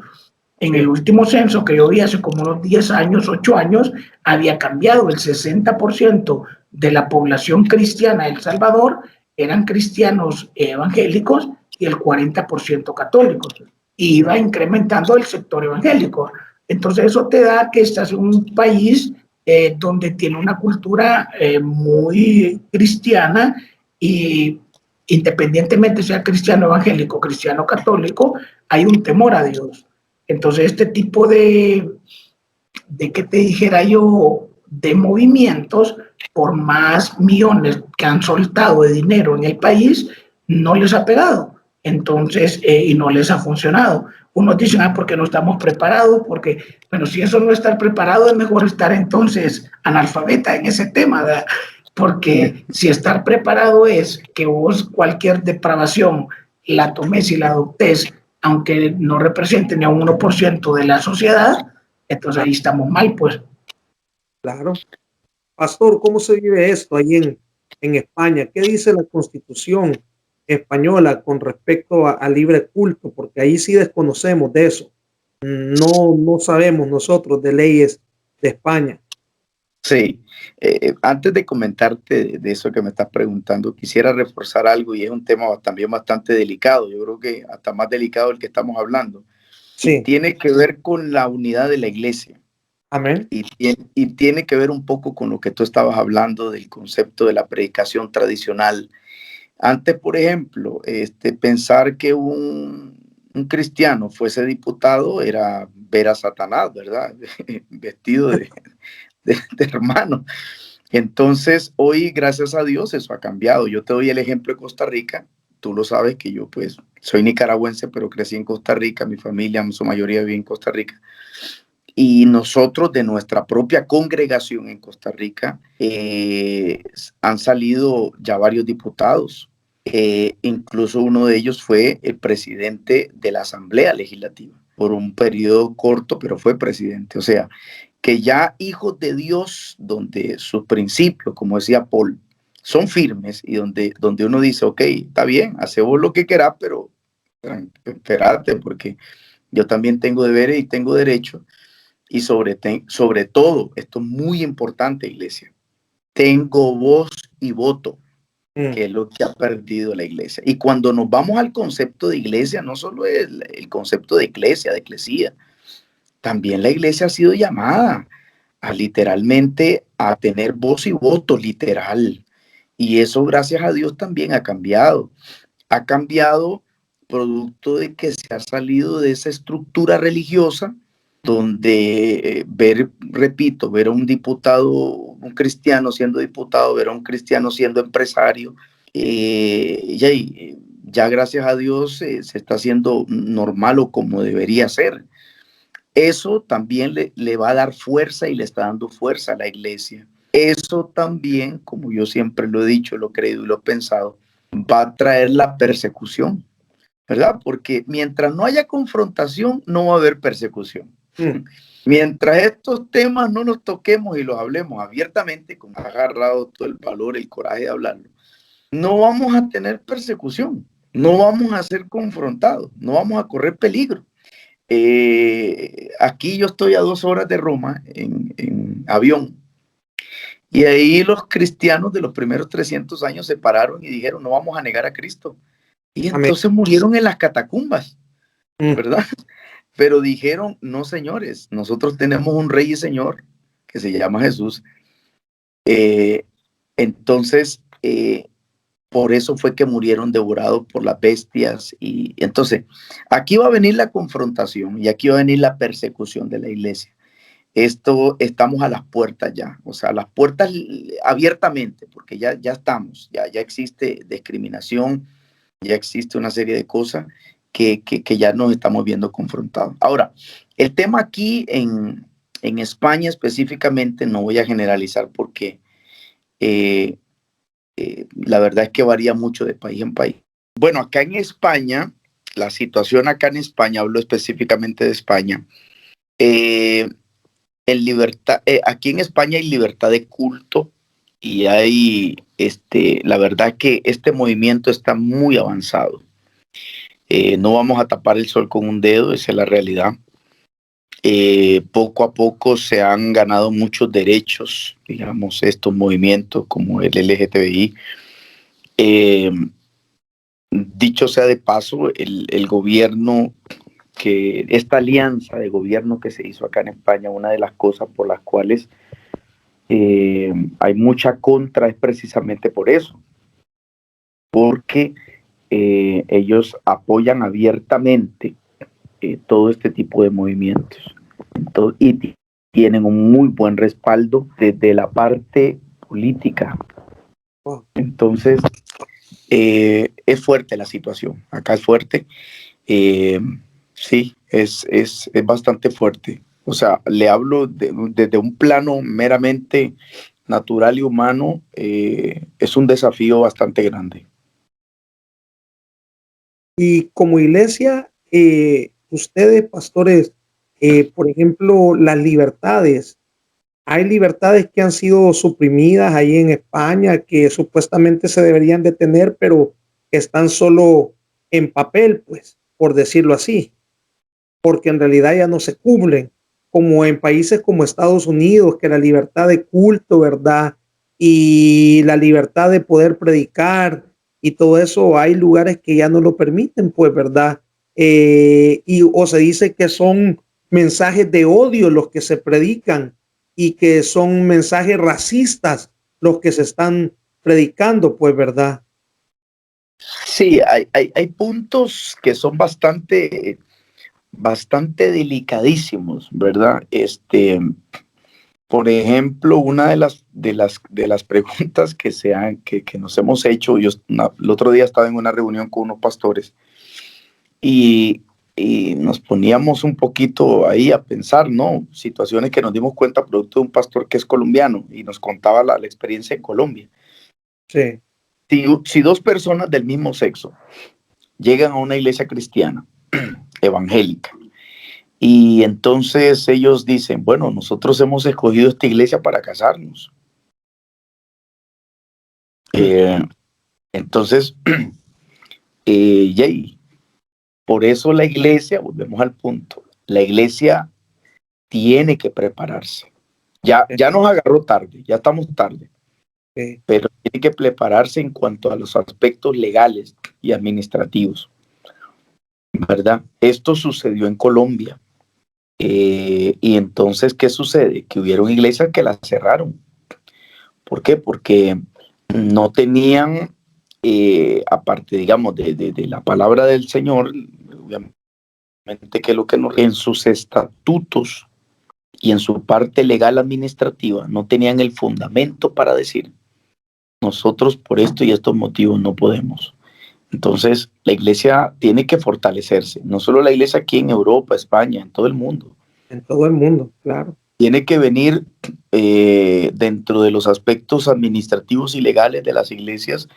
En el último censo que yo vi hace como unos 10 años, 8 años, había cambiado. El 60% de la población cristiana de El Salvador eran cristianos evangélicos y el 40% católicos. Y iba incrementando el sector evangélico. Entonces eso te da que estás en un país donde tiene una cultura muy cristiana y independientemente sea cristiano evangélico, cristiano católico, hay un temor a Dios. Entonces este tipo de que te dijera yo, de movimientos, por más millones que han soltado de dinero en el país, no les ha pegado. Entonces, y no les ha funcionado. Unos dicen, porque no estamos preparados, porque, bueno, si eso no estar preparado, es mejor estar entonces analfabeta en ese tema, ¿verdad? Porque si estar preparado es que vos cualquier depravación la tomes y la adoptes, aunque no represente ni a un 1% de la sociedad, entonces ahí estamos mal, pues. Claro. Pastor, ¿cómo se vive esto ahí en España? ¿Qué dice la Constitución española con respecto a libre culto? Porque ahí sí desconocemos de eso. No sabemos nosotros de leyes de España. Sí, antes de comentarte de eso que me estás preguntando, quisiera reforzar algo y es un tema también bastante delicado, yo creo que hasta más delicado del que estamos hablando, y Sí. tiene que ver con la unidad de la iglesia. Amén. Y tiene que ver un poco con lo que tú estabas hablando del concepto de la predicación tradicional. Antes, por ejemplo, pensar que un cristiano fuese diputado era ver a Satanás, ¿verdad? Vestido de hermano. Entonces, hoy, gracias a Dios, eso ha cambiado. Yo te doy el ejemplo de Costa Rica. Tú lo sabes que yo, pues, soy nicaragüense, pero crecí en Costa Rica. Mi familia, en su mayoría, vive en Costa Rica. Y nosotros, de nuestra propia congregación en Costa Rica, han salido ya varios diputados. Incluso uno de ellos fue el presidente de la Asamblea Legislativa por un periodo corto, pero fue presidente. O sea, que ya hijos de Dios, donde sus principios, como decía Paul, son firmes y donde uno dice, ok, está bien, hace vos lo que querás, pero espérate, porque yo también tengo deberes y tengo derechos. Y sobre todo, esto es muy importante, iglesia, tengo voz y voto, que es lo que ha perdido la iglesia. Y cuando nos vamos al concepto de iglesia, no solo el concepto de iglesia, de eclesía, también la iglesia ha sido llamada a literalmente a tener voz y voto literal. Y eso, gracias a Dios, también ha cambiado. Ha cambiado producto de que se ha salido de esa estructura religiosa donde repito, ver a un diputado, un cristiano siendo diputado, ver a un cristiano siendo empresario, ya gracias a Dios se está haciendo normal o como debería ser. Eso también le va a dar fuerza y le está dando fuerza a la iglesia. Eso también, como yo siempre lo he dicho, lo he creído y lo he pensado, va a traer la persecución, ¿verdad? Porque mientras no haya confrontación, no va a haber persecución. Mientras estos temas no los toquemos y los hablemos abiertamente, como ha agarrado todo el valor, el coraje de hablarlo, no vamos a tener persecución, no vamos a ser confrontados, no vamos a correr peligro. Aquí yo estoy a 2 horas de Roma en avión. Y ahí los cristianos de los primeros 300 años se pararon y dijeron, no vamos a negar a Cristo. Y entonces murieron en las catacumbas, ¿verdad? Pero dijeron, no, señores, nosotros tenemos un rey y señor que se llama Jesús. Entonces, por eso fue que murieron devorados por las bestias. Y entonces, aquí va a venir la confrontación y aquí va a venir la persecución de la iglesia. Estamos a las puertas ya, o sea, a las puertas abiertamente, porque ya estamos, ya existe discriminación, ya existe una serie de cosas que ya nos estamos viendo confrontados. Ahora, el tema aquí en En España específicamente, no voy a generalizar porque la verdad es que varía mucho de país en país. Bueno, acá en España, la situación acá en España, hablo específicamente de España, aquí en España hay libertad de culto y hay, la verdad que este movimiento está muy avanzado. No vamos a tapar el sol con un dedo, esa es la realidad. Poco a poco se han ganado muchos derechos, digamos, estos movimientos como el LGTBI. Dicho sea de paso, el gobierno, esta alianza de gobierno que se hizo acá en España, una de las cosas por las cuales hay mucha contra es precisamente por eso, porque ellos apoyan abiertamente todo este tipo de movimientos. Y tienen un muy buen respaldo desde la parte política. Entonces, es fuerte la situación. Acá es fuerte. Sí, es bastante fuerte. O sea, le hablo desde un plano meramente natural y humano. Es un desafío bastante grande. Y como iglesia, ustedes, pastores, por ejemplo, las libertades, hay libertades que han sido suprimidas ahí en España, que supuestamente se deberían de tener, pero están solo en papel, pues, por decirlo así, porque en realidad ya no se cumplen, como en países como Estados Unidos, que la libertad de culto, ¿verdad? Y la libertad de poder predicar y todo eso, hay lugares que ya no lo permiten, pues, ¿verdad? O se dice que son mensajes de odio los que se predican y que son mensajes racistas los que se están predicando, pues, ¿verdad? Sí, hay puntos que son bastante delicadísimos, ¿verdad? Por ejemplo, una de las preguntas que nos hemos hecho, el otro día estaba en una reunión con unos pastores y nos poníamos un poquito ahí a pensar, ¿no? Situaciones que nos dimos cuenta producto de un pastor que es colombiano y nos contaba la experiencia en Colombia. Sí. Si dos personas del mismo sexo llegan a una iglesia cristiana, evangélica, y entonces ellos dicen, bueno, nosotros hemos escogido esta iglesia para casarnos. Entonces, por eso la iglesia, volvemos al punto, la iglesia tiene que prepararse. Ya nos agarró tarde, ya estamos tarde, pero tiene que prepararse en cuanto a los aspectos legales y administrativos, ¿verdad? Esto sucedió en Colombia. Y entonces, ¿qué sucede? Que hubieron iglesias que las cerraron. ¿Por qué? Porque no tenían, aparte, digamos, de la palabra del Señor, obviamente que lo que en sus estatutos y en su parte legal administrativa no tenían el fundamento para decir, nosotros por esto y estos motivos no podemos. Entonces, la iglesia tiene que fortalecerse, no solo la iglesia aquí en Europa, España, en todo el mundo. En todo el mundo, claro. Tiene que venir dentro de los aspectos administrativos y legales de las iglesias,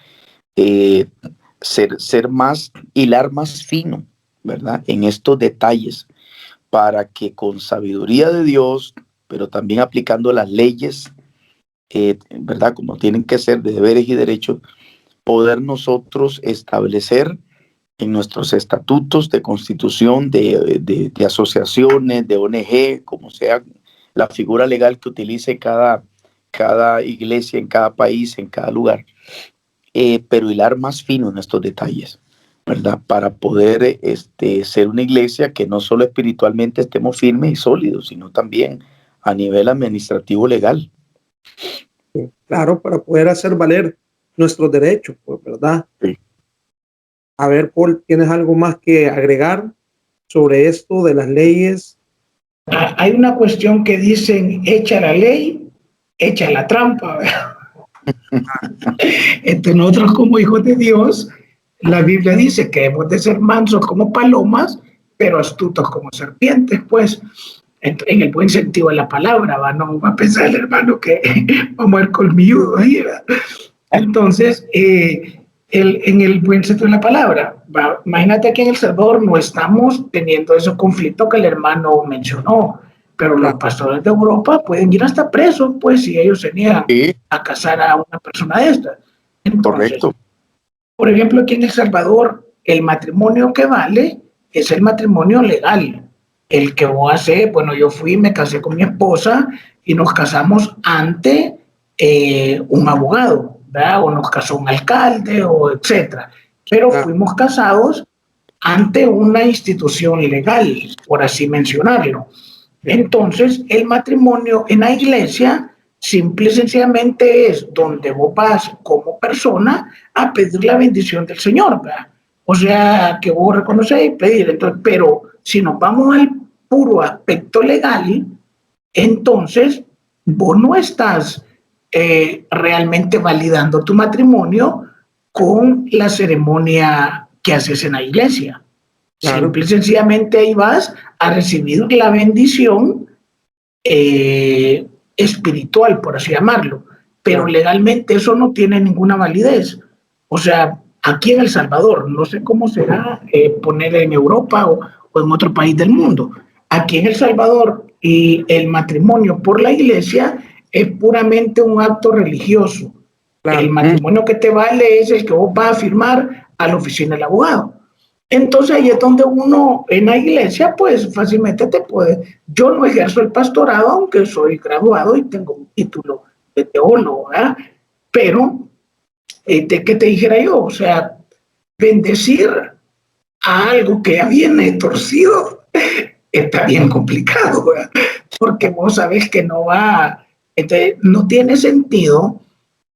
hilar más fino, ¿verdad? En estos detalles, para que con sabiduría de Dios, pero también aplicando las leyes, ¿verdad? Como tienen que ser de deberes y derechos, poder nosotros establecer en nuestros estatutos de constitución, de asociaciones, de ONG, como sea la figura legal que utilice cada iglesia en cada país, en cada lugar, pero hilar más fino en estos detalles, ¿verdad? Para poder ser una iglesia que no solo espiritualmente estemos firmes y sólidos, sino también a nivel administrativo legal. Sí, claro, para poder hacer valer nuestros derechos, pues, ¿verdad? Sí. A ver, Paul, ¿tienes algo más que agregar sobre esto de las leyes? Hay una cuestión que dicen, echa la ley, echa la trampa. Nosotros como hijos de Dios, la Biblia dice que hemos de ser mansos como palomas, pero astutos como serpientes, pues. en el buen sentido de la palabra, ¿va? No va a pensar el hermano que vamos a ir colmilludo ahí, ¿va? Entonces, en el buen sentido de la palabra, ¿va? Imagínate que en El Salvador no estamos teniendo ese conflicto que el hermano mencionó, pero los pastores de Europa pueden ir hasta presos, pues, si ellos se niegan a casar a una persona de estas. Entonces, correcto. Por ejemplo, aquí en El Salvador, el matrimonio que vale es el matrimonio legal. El que vos haces, bueno, yo fui, me casé con mi esposa y nos casamos ante un abogado, ¿verdad? O nos casó un alcalde, o etcétera. Pero fuimos casados ante una institución legal, por así mencionarlo. Entonces, el matrimonio en la iglesia simple y sencillamente es donde vos vas como persona a pedir la bendición del Señor, ¿verdad? O sea, que vos reconocéis y pedir. Entonces, pero si nos vamos al puro aspecto legal, entonces vos no estás realmente validando tu matrimonio con la ceremonia que haces en la iglesia. Claro. Simple y sencillamente ahí vas a recibir la bendición espiritual, por así llamarlo, pero legalmente eso no tiene ninguna validez. O sea, aquí en El Salvador, no sé cómo será poner en Europa o en otro país del mundo. Aquí en El Salvador, y el matrimonio por la iglesia es puramente un acto religioso. Claro. El matrimonio que te vale es el que vos vas a firmar a la oficina del abogado. Entonces ahí es donde uno en la iglesia pues fácilmente te puede. Yo no ejerzo el pastorado, aunque soy graduado y tengo un título de teólogo, ¿verdad? Pero, ¿qué te dijera yo? O sea, bendecir a algo que ya viene torcido está bien complicado, ¿verdad? Porque vos sabés que no va, entonces, no tiene sentido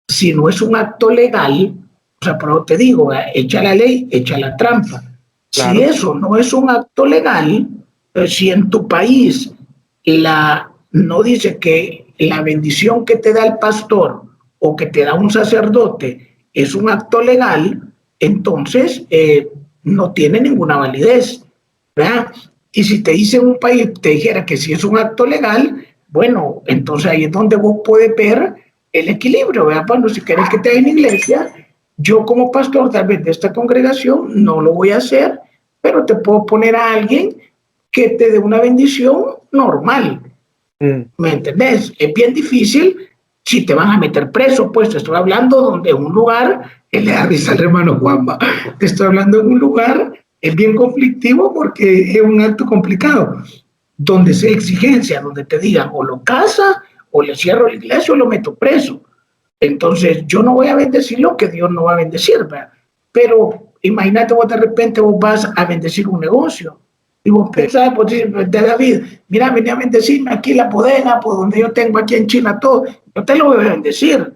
si no es un acto legal. O sea, pero te digo, echa la ley, echa la trampa. Claro. Si eso no es un acto legal, si en tu país no dice que la bendición que te da el pastor o que te da un sacerdote es un acto legal, entonces no tiene ninguna validez, ¿verdad? Y si te dice un país, te dijera que si es un acto legal, bueno, entonces ahí es donde vos puedes ver el equilibrio, ¿verdad? Bueno, si querés que te haga en iglesia, yo como pastor tal vez de esta congregación no lo voy a hacer, pero te puedo poner a alguien que te dé una bendición normal. ¿Me entendés? Es bien difícil si te van a meter preso, pues te estoy hablando donde un lugar, él le da risa al hermano Juanma, te estoy hablando de un lugar, es bien conflictivo porque es un acto complicado, donde sea exigencia, donde te digan o lo casa, o le cierro la iglesia, o lo meto preso. Entonces, yo no voy a bendecir lo que Dios no va a bendecir, ¿verdad? Pero imagínate vos de repente vos vas a bendecir un negocio y vos pensás, pues, de David, mira, venía a bendecirme aquí la bodega, por donde yo tengo aquí en China todo, yo te lo voy a bendecir.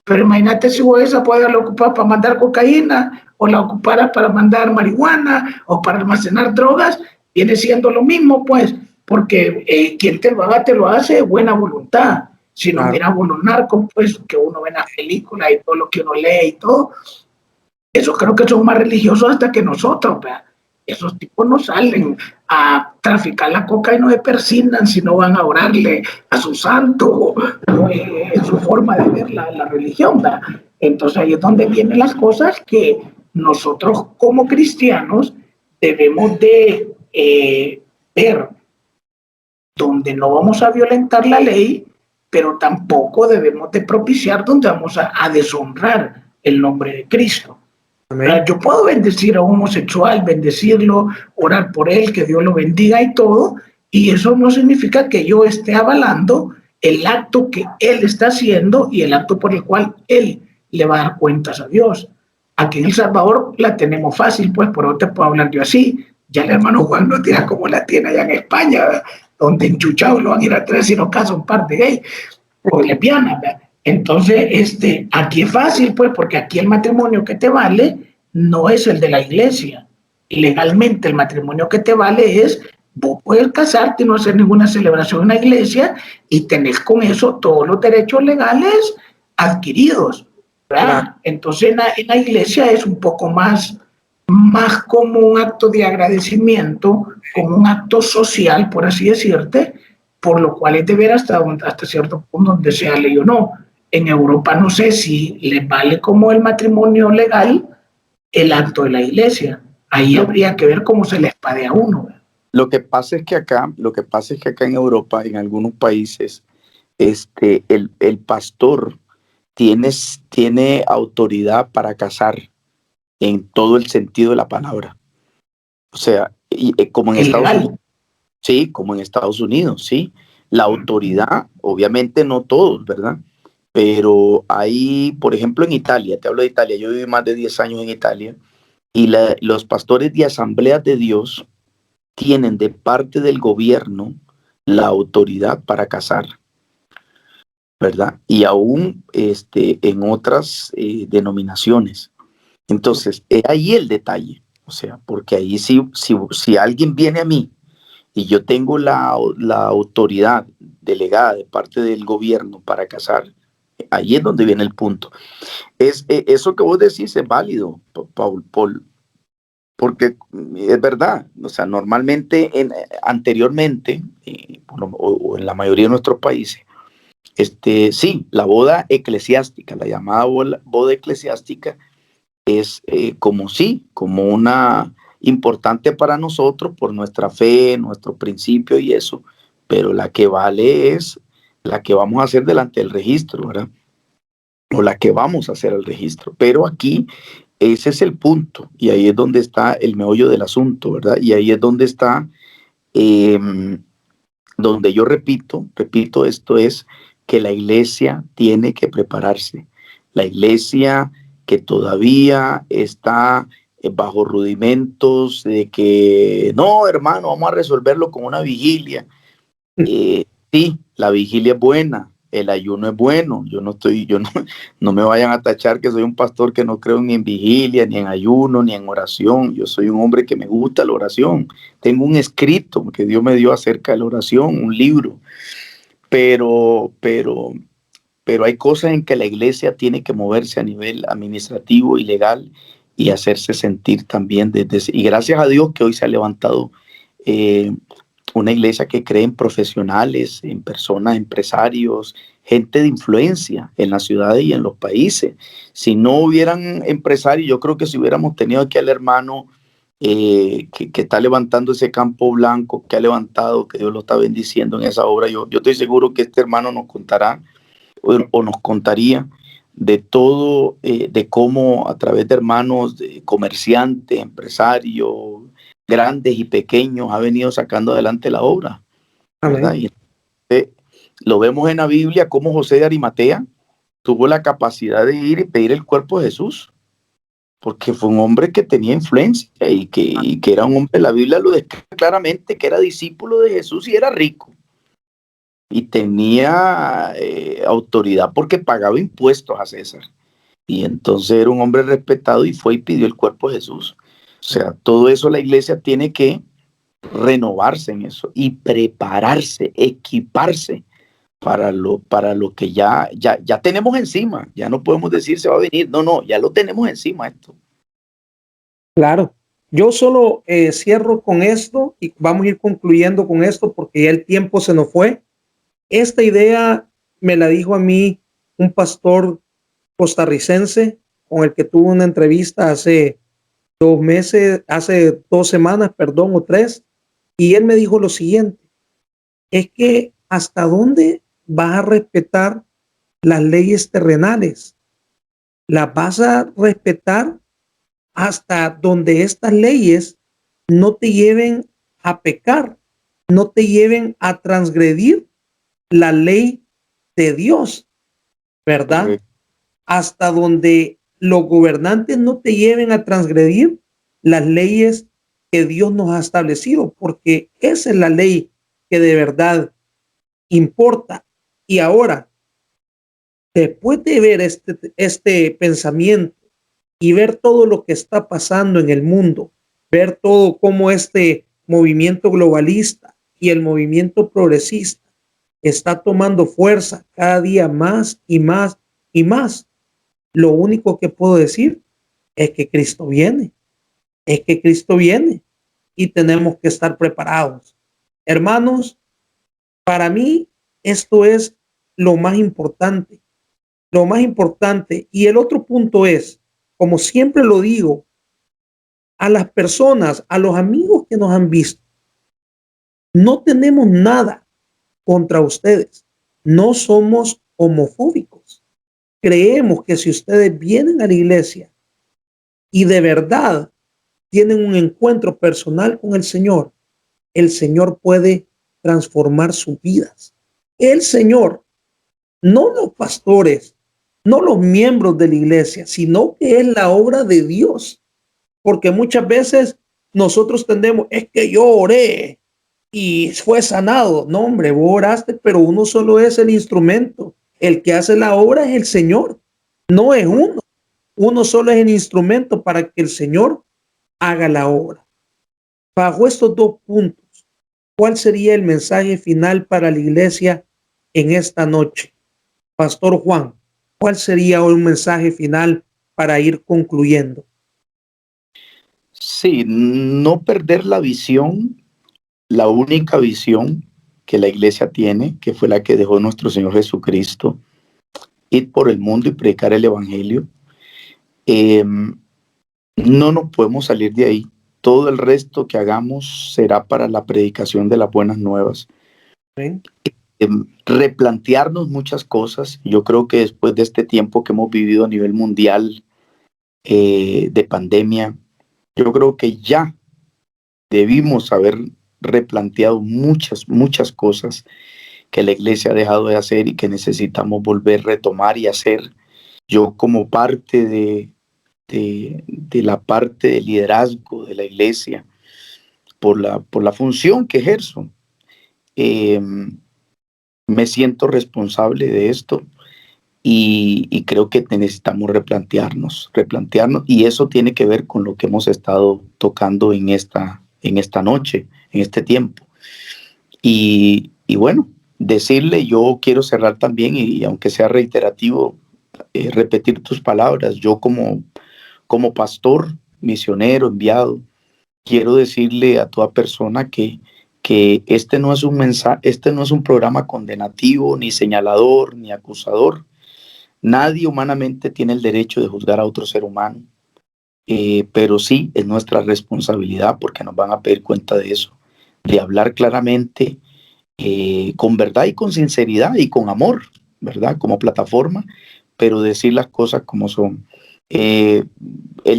Pero imagínate si vos esa bodega la ocupás para mandar cocaína, o la ocuparas para mandar marihuana, o para almacenar drogas, viene siendo lo mismo, pues, porque quien te lo hace de buena voluntad. Si no, mira, los narcos, pues, que uno ve en las películas y todo lo que uno lee y todo, esos creo que son más religiosos hasta que nosotros, ¿verdad? Esos tipos no salen a traficar la coca y no se persignan, sino van a orarle a su santo, es su forma de ver la religión, ¿verdad? Entonces ahí es donde vienen las cosas que nosotros como cristianos debemos de ver, donde no vamos a violentar la ley, pero tampoco debemos de propiciar donde vamos a deshonrar el nombre de Cristo. Amén. Yo puedo bendecir a un homosexual, bendecirlo, orar por él, que Dios lo bendiga y todo, y eso no significa que yo esté avalando el acto que él está haciendo y el acto por el cual él le va a dar cuentas a Dios. Aquí en El Salvador la tenemos fácil, pues, por eso te puedo hablar yo así. Ya el hermano Juan no tiene como la tiene allá en España, ¿verdad? Donde enchuchados lo van a ir a traer si no casa un par de gays o lesbianas, ¿verdad? Entonces, aquí es fácil, pues, porque aquí el matrimonio que te vale no es el de la iglesia. Legalmente el matrimonio que te vale es, vos puedes casarte y no hacer ninguna celebración en la iglesia y tenés con eso todos los derechos legales adquiridos, ¿verdad? Claro. Entonces en la iglesia es un poco más como un acto de agradecimiento, como un acto social, por así decirte, por lo cual es de ver hasta cierto punto donde sea ley o no. En Europa no sé si les vale como el matrimonio legal el acto de la iglesia. Ahí habría que ver cómo se les pague a uno. Lo que pasa es que acá en Europa, en algunos países, el pastor tiene autoridad para casar en todo el sentido de la palabra. O sea, como en Estados Unidos. Sí, como en Estados Unidos, sí. La autoridad, obviamente no todos, ¿verdad? Pero hay, por ejemplo, en Italia, te hablo de Italia, yo viví más de 10 años en Italia, y los pastores de Asambleas de Dios tienen de parte del gobierno la autoridad para casar, ¿verdad? Y aún en otras denominaciones. Entonces, es ahí el detalle. O sea, porque ahí si alguien viene a mí y yo tengo la autoridad delegada de parte del gobierno para casar, ahí es donde viene el punto. Eso que vos decís es válido, Paul, porque es verdad. O sea, normalmente, anteriormente, o en la mayoría de nuestros países, sí, la boda eclesiástica, la llamada boda eclesiástica, es como una importante para nosotros por nuestra fe, nuestro principio y eso, pero la que vale es la que vamos a hacer delante del registro, ¿verdad? O la que vamos a hacer al registro. Pero aquí ese es el punto y ahí es donde está el meollo del asunto, ¿verdad? Y ahí es donde está, eh, donde yo repito, esto es que la iglesia tiene que prepararse. La iglesia que todavía está bajo rudimentos de que no, hermano, vamos a resolverlo con una vigilia. Sí, la vigilia es buena, el ayuno es bueno. No me vayan a tachar que soy un pastor que no creo ni en vigilia, ni en ayuno, ni en oración. Yo soy un hombre que me gusta la oración. Tengo un escrito que Dios me dio acerca de la oración, un libro. Pero hay cosas en que la iglesia tiene que moverse a nivel administrativo y legal y hacerse sentir también y gracias a Dios que hoy se ha levantado eh, una iglesia que cree en profesionales, en personas, empresarios, gente de influencia en las ciudades y en los países. Si no hubieran empresarios, yo creo que si hubiéramos tenido aquí al hermano que está levantando ese campo blanco, que ha levantado, que Dios lo está bendiciendo en esa obra, yo estoy seguro que este hermano nos contará o nos contaría de todo, de cómo a través de hermanos, de comerciantes, empresarios, grandes y pequeños, ha venido sacando adelante la obra, ¿verdad? Y lo vemos en la Biblia como José de Arimatea tuvo la capacidad de ir y pedir el cuerpo de Jesús, porque fue un hombre que tenía influencia y que era un hombre, la Biblia lo describe claramente, que era discípulo de Jesús y era rico. Y tenía autoridad porque pagaba impuestos a César. Y entonces era un hombre respetado y fue y pidió el cuerpo de Jesús. O sea, todo eso la iglesia tiene que renovarse en eso y prepararse, equiparse para lo que ya tenemos encima. Ya no podemos decir se va a venir. No, ya lo tenemos encima esto. Claro. Yo solo cierro con esto y vamos a ir concluyendo con esto porque ya el tiempo se nos fue. Esta idea me la dijo a mí un pastor costarricense con el que tuve una entrevista hace 2 semanas, perdón, o 3, y él me dijo lo siguiente: es que hasta dónde vas a respetar las leyes terrenales, las vas a respetar hasta donde estas leyes no te lleven a pecar, no te lleven a transgredir la ley de Dios, ¿verdad? Correcto. Hasta donde los gobernantes no te lleven a transgredir las leyes que Dios nos ha establecido, porque esa es la ley que de verdad importa. Y ahora, después de ver este pensamiento y ver todo lo que está pasando en el mundo, ver todo cómo este movimiento globalista y el movimiento progresista está tomando fuerza cada día más y más y más, lo único que puedo decir es que Cristo viene, y tenemos que estar preparados. Hermanos, Para mí, esto es lo más importante. Lo más importante. Y el otro punto es, como siempre lo digo, a las personas, a los amigos que nos han visto, no tenemos nada contra ustedes. No somos homofóbicos. Creemos que si ustedes vienen a la iglesia y de verdad tienen un encuentro personal con el Señor puede transformar sus vidas. El Señor, no los pastores, no los miembros de la iglesia, sino que es la obra de Dios. Porque muchas veces nosotros tendemos, es que yo oré y fue sanado. No, hombre, vos oraste, pero uno solo es el instrumento. El que hace la obra es el Señor, no es uno. Uno solo es el instrumento para que el Señor haga la obra. Bajo estos dos puntos, ¿cuál sería el mensaje final para la iglesia en esta noche? Pastor Juan, ¿cuál sería un mensaje final para ir concluyendo? Sí, no perder la visión, la única visión que la iglesia tiene, que fue la que dejó nuestro Señor Jesucristo, ir por el mundo y predicar el evangelio. No nos podemos salir de ahí. Todo el resto que hagamos será para la predicación de las buenas nuevas. ¿Sí? Replantearnos muchas cosas. Yo creo que después de este tiempo que hemos vivido a nivel mundial de pandemia, yo creo que ya debimos haber replanteado muchas cosas que la iglesia ha dejado de hacer y que necesitamos volver a retomar y hacer. Yo como parte de la parte de liderazgo de la iglesia, por la función que ejerzo, me siento responsable de esto y creo que necesitamos replantearnos y eso tiene que ver con lo que hemos estado tocando en esta noche, en este tiempo. Y bueno, decirle, yo quiero cerrar también y aunque sea reiterativo, repetir tus palabras. Yo como pastor, misionero, enviado, quiero decirle a toda persona que este no es un mensaje, este no es un programa condenativo, ni señalador, ni acusador. Nadie humanamente tiene el derecho de juzgar a otro ser humano, pero sí es nuestra responsabilidad, porque nos van a pedir cuenta de eso, de hablar claramente, con verdad y con sinceridad y con amor, ¿verdad? Como plataforma, pero decir las cosas como son. Él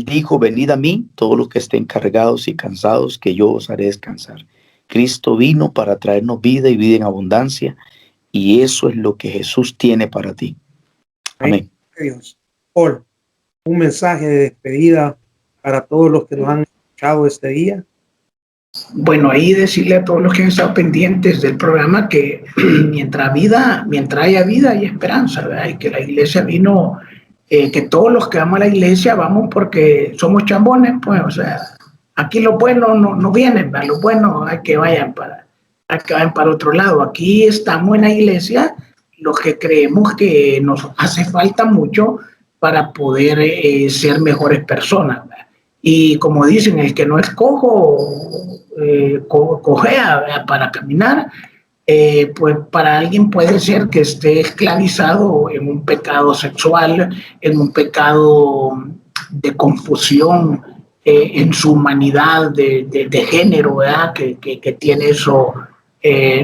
dijo, venid a mí todos los que estén cargados y cansados, que yo os haré descansar. Cristo vino para traernos vida y vida en abundancia, y eso es lo que Jesús tiene para ti. Amén. Dios. Paul, un mensaje de despedida para todos los que nos han escuchado este día. Bueno, ahí decirle a todos los que han estado pendientes del programa que mientras haya vida hay esperanza, ¿verdad? Y que la iglesia vino, que todos los que vamos a la iglesia vamos porque somos chambones, pues, o sea, aquí los buenos no vienen, ¿verdad? Los buenos hay que vayan para otro lado. Aquí estamos en la iglesia los que creemos que nos hace falta mucho para poder ser mejores personas, ¿verdad? Y como dicen, el que no es cojo, cojea para caminar, pues para alguien puede ser que esté esclavizado en un pecado sexual, en un pecado de confusión, en su humanidad de género, ¿verdad? Que tiene eso,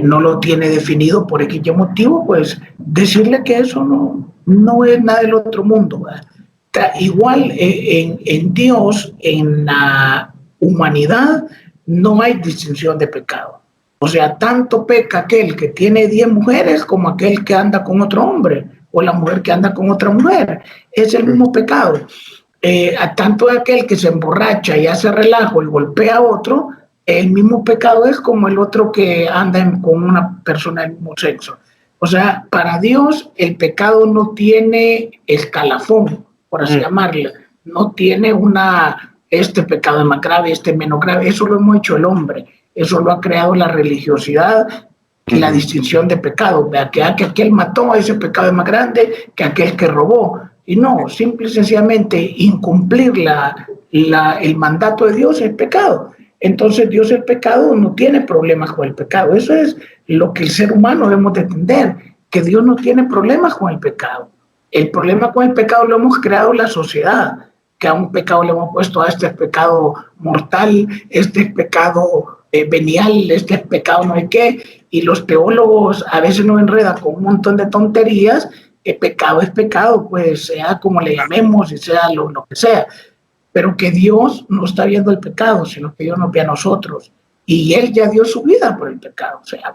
no lo tiene definido por X motivo, pues decirle que eso no es nada del otro mundo, ¿verdad? Igual en Dios, en la humanidad, no hay distinción de pecado. O sea, tanto peca aquel que tiene 10 mujeres como aquel que anda con otro hombre, o la mujer que anda con otra mujer. Es el mismo pecado. Tanto aquel que se emborracha y hace relajo y golpea a otro, el mismo pecado es como el otro que anda con una persona del mismo sexo. O sea, para Dios el pecado no tiene escalafón, por así llamarlo. No tiene este pecado es más grave, este menos grave. Eso lo hemos hecho el hombre. Eso lo ha creado la religiosidad y la distinción de pecado. Que aquel mató, ese pecado es más grande que aquel que robó. Y no, simple y sencillamente incumplir el mandato de Dios es pecado. Entonces Dios el pecado no tiene problemas con el pecado. Eso es lo que el ser humano debemos de entender, que Dios no tiene problemas con el pecado. El problema con el pecado lo hemos creado la sociedad, que a un pecado le hemos puesto a este es pecado mortal, este es pecado venial, este es pecado no hay qué, y los teólogos a veces nos enredan con un montón de tonterías, que pecado es pecado, pues sea como le llamemos y sea lo que sea, pero que Dios no está viendo el pecado, sino que Dios nos ve a nosotros, y Él ya dio su vida por el pecado. O sea,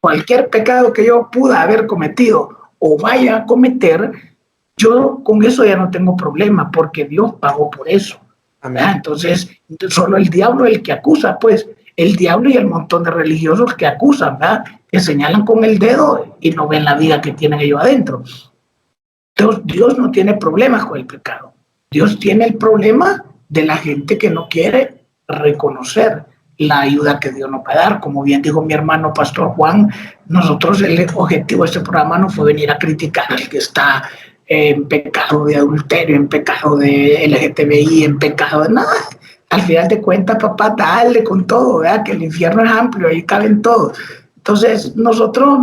cualquier pecado que yo pueda haber cometido o vaya a cometer, yo con eso ya no tengo problema, porque Dios pagó por eso. Entonces, solo el diablo es el que acusa, pues, el diablo y el montón de religiosos que acusan, ¿verdad? Que señalan con el dedo y no ven la vida que tienen ellos adentro. Entonces, Dios no tiene problemas con el pecado. Dios tiene el problema de la gente que no quiere reconocer la ayuda que Dios nos va a dar. Como bien dijo mi hermano Pastor Juan, nosotros el objetivo de este programa no fue venir a criticar al que está en pecado de adulterio, en pecado de LGTBI, en pecado de nada. Al final de cuentas, papá, dale con todo, ¿verdad? Que el infierno es amplio, ahí caben todos. Entonces, nosotros,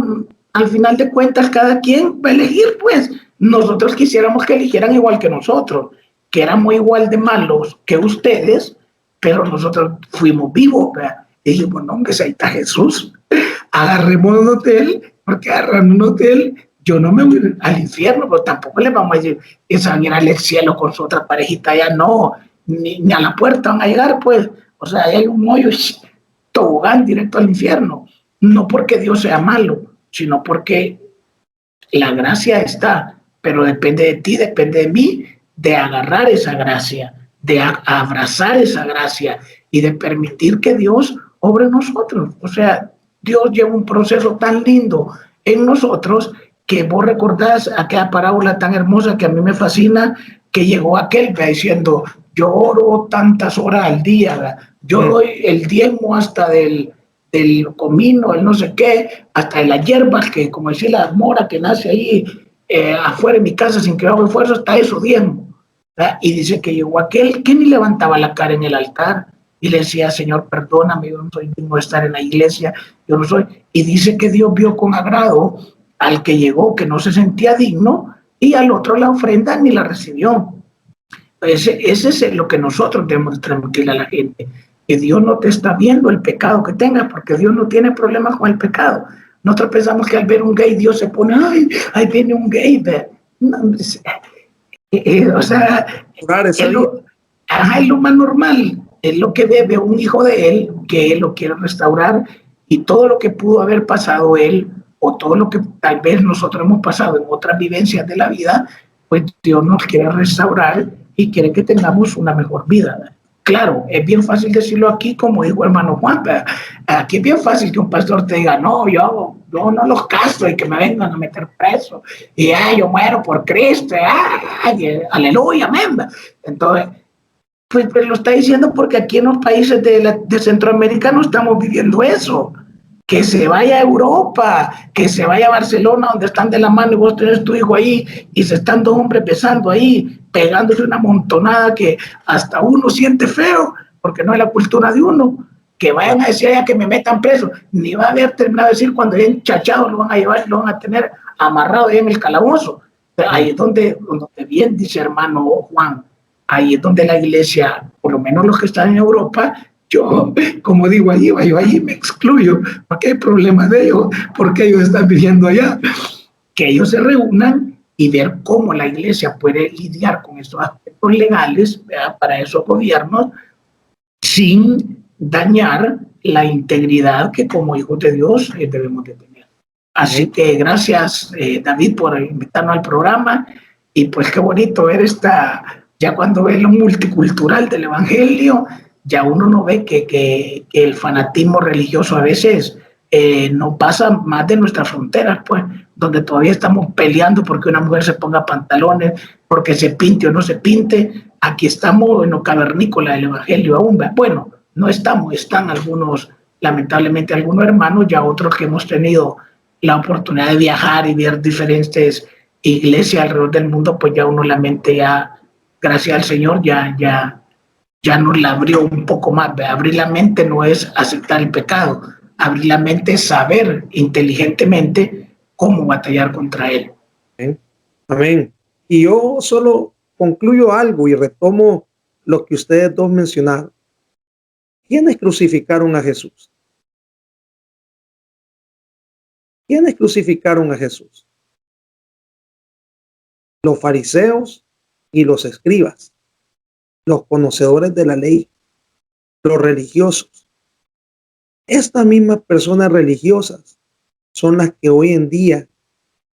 al final de cuentas, cada quien va a elegir, pues. Nosotros quisiéramos que eligieran igual que nosotros, que éramos igual de malos que ustedes, pero nosotros fuimos vivos, ¿verdad? Y dijimos, no, hombre, ahí está Jesús, agarremos un hotel, porque agarrando un hotel, yo no me voy al infierno, pero tampoco le vamos a decir que se van a ir al cielo con su otra parejita, ya no, ni a la puerta van a llegar, pues. O sea, hay un hoyo, tobogán directo al infierno, no porque Dios sea malo, sino porque la gracia está, pero depende de ti, depende de mí, de agarrar esa gracia, de abrazar esa gracia y de permitir que Dios obre en nosotros. O sea, Dios lleva un proceso tan lindo en nosotros que vos recordás aquella parábola tan hermosa que a mí me fascina, que llegó aquel diciendo, yo oro tantas horas al día, yo doy el diezmo hasta del comino, el no sé qué, hasta de las hierbas, que como decía la mora que nace ahí afuera de mi casa sin que haga esfuerzo, hasta eso diezmo. Y dice que llegó aquel que ni levantaba la cara en el altar y le decía, Señor, perdóname, yo no soy digno de estar en la iglesia, yo no soy. Y dice que Dios vio con agrado al que llegó, que no se sentía digno, y al otro la ofrenda ni la recibió. Ese es lo que nosotros debemos transmitirle a la gente, que Dios no te está viendo el pecado que tengas, porque Dios no tiene problemas con el pecado. Nosotros pensamos que al ver un gay Dios se pone, ay, ahí viene un gay, no, o sea, es lo más normal, es lo que debe un hijo de él, que él lo quiere restaurar, y todo lo que pudo haber pasado él, o todo lo que tal vez nosotros hemos pasado en otras vivencias de la vida, pues Dios nos quiere restaurar y quiere que tengamos una mejor vida. Claro, es bien fácil decirlo aquí, como dijo hermano Juan, pero aquí es bien fácil que un pastor te diga, no, yo no los caso y que me vengan a meter preso, y yo muero por Cristo, aleluya, amén. Entonces, pues lo está diciendo porque aquí en los países de Centroamérica no estamos viviendo eso. Que se vaya a Europa, que se vaya a Barcelona, donde están de la mano y vos tenés tu hijo ahí y se están dos hombres besando ahí, pegándose una montonada que hasta uno siente feo, porque no es la cultura de uno. Que vayan a decir allá que me metan preso, ni va a haber terminado de decir cuando hayan chachado, lo van a llevar, lo van a tener amarrado ahí en el calabozo. Pero ahí es donde bien dice hermano Juan, ahí es donde la iglesia, por lo menos los que están en Europa, yo, como digo allí, yo allí me excluyo, porque hay problemas de ellos, porque ellos están viviendo allá. Que ellos se reúnan y ver cómo la iglesia puede lidiar con estos aspectos legales, ¿verdad?, para esos gobiernos, sin dañar la integridad que como hijos de Dios debemos de tener. Así que gracias, David, por invitarnos al programa, y pues qué bonito ver ya cuando ve lo multicultural del evangelio, ya uno no ve que el fanatismo religioso a veces no pasa más de nuestras fronteras, pues, donde todavía estamos peleando porque una mujer se ponga pantalones, porque se pinte o no se pinte. Aquí estamos en lo cavernícola del evangelio aún. Bueno, no están algunos, lamentablemente algunos hermanos, ya otros que hemos tenido la oportunidad de viajar y ver diferentes iglesias alrededor del mundo, pues ya uno la mente ya, gracias al Señor, ya ya nos la abrió un poco más. Abrir la mente no es aceptar el pecado, abrir la mente es saber inteligentemente cómo batallar contra él. Amén. Amén. Y yo solo concluyo algo y retomo lo que ustedes dos mencionaron. ¿Quiénes crucificaron a Jesús? ¿Quiénes crucificaron a Jesús? Los fariseos y los escribas, los conocedores de la ley, los religiosos. Estas mismas personas religiosas son las que hoy en día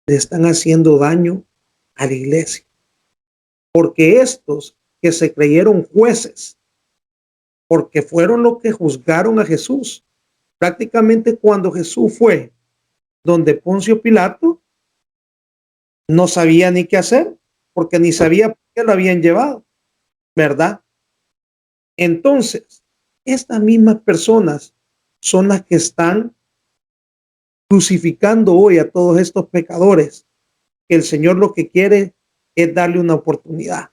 le están haciendo daño a la iglesia. Porque estos que se creyeron jueces, porque fueron los que juzgaron a Jesús, prácticamente cuando Jesús fue donde Poncio Pilato, no sabía ni qué hacer, porque ni sabía por qué lo habían llevado, ¿verdad? Entonces, estas mismas personas son las que están crucificando hoy a todos estos pecadores, que el Señor lo que quiere es darle una oportunidad.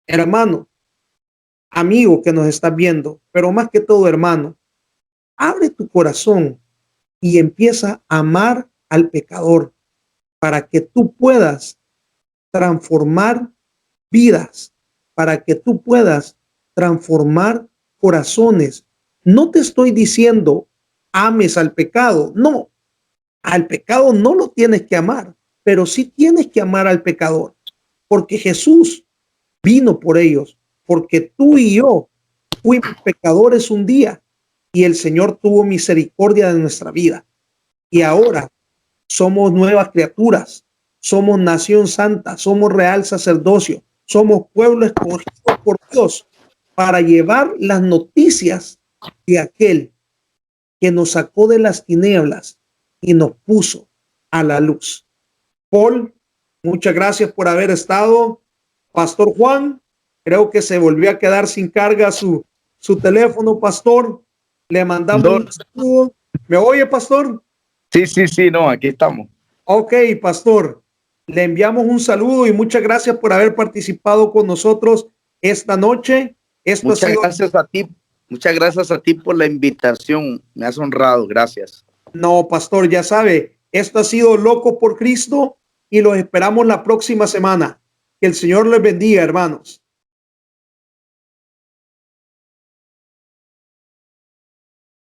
Hermano, amigo que nos estás viendo, pero más que todo, hermano, abre tu corazón y empieza a amar al pecador para que tú puedas transformar vidas, para que tú puedas transformar corazones. No te estoy diciendo ames al pecado, no, al pecado no lo tienes que amar, pero sí tienes que amar al pecador, porque Jesús vino por ellos, porque tú y yo fuimos pecadores un día y el Señor tuvo misericordia de nuestra vida. Y ahora somos nuevas criaturas, somos nación santa, somos real sacerdocio, somos pueblo escogido por Dios para llevar las noticias de aquel que nos sacó de las tinieblas y nos puso a la luz. Paul, muchas gracias por haber estado. Pastor Juan, creo que se volvió a quedar sin carga su teléfono, pastor. Le mandamos un saludo. ¿Me oye, pastor? Sí, no, aquí estamos. Ok, pastor. Le enviamos un saludo y muchas gracias por haber participado con nosotros esta noche. Muchas gracias a ti por la invitación. Me has honrado. Gracias. No, pastor, ya sabe, esto ha sido Loco por Cristo y los esperamos la próxima semana. Que el Señor les bendiga, hermanos.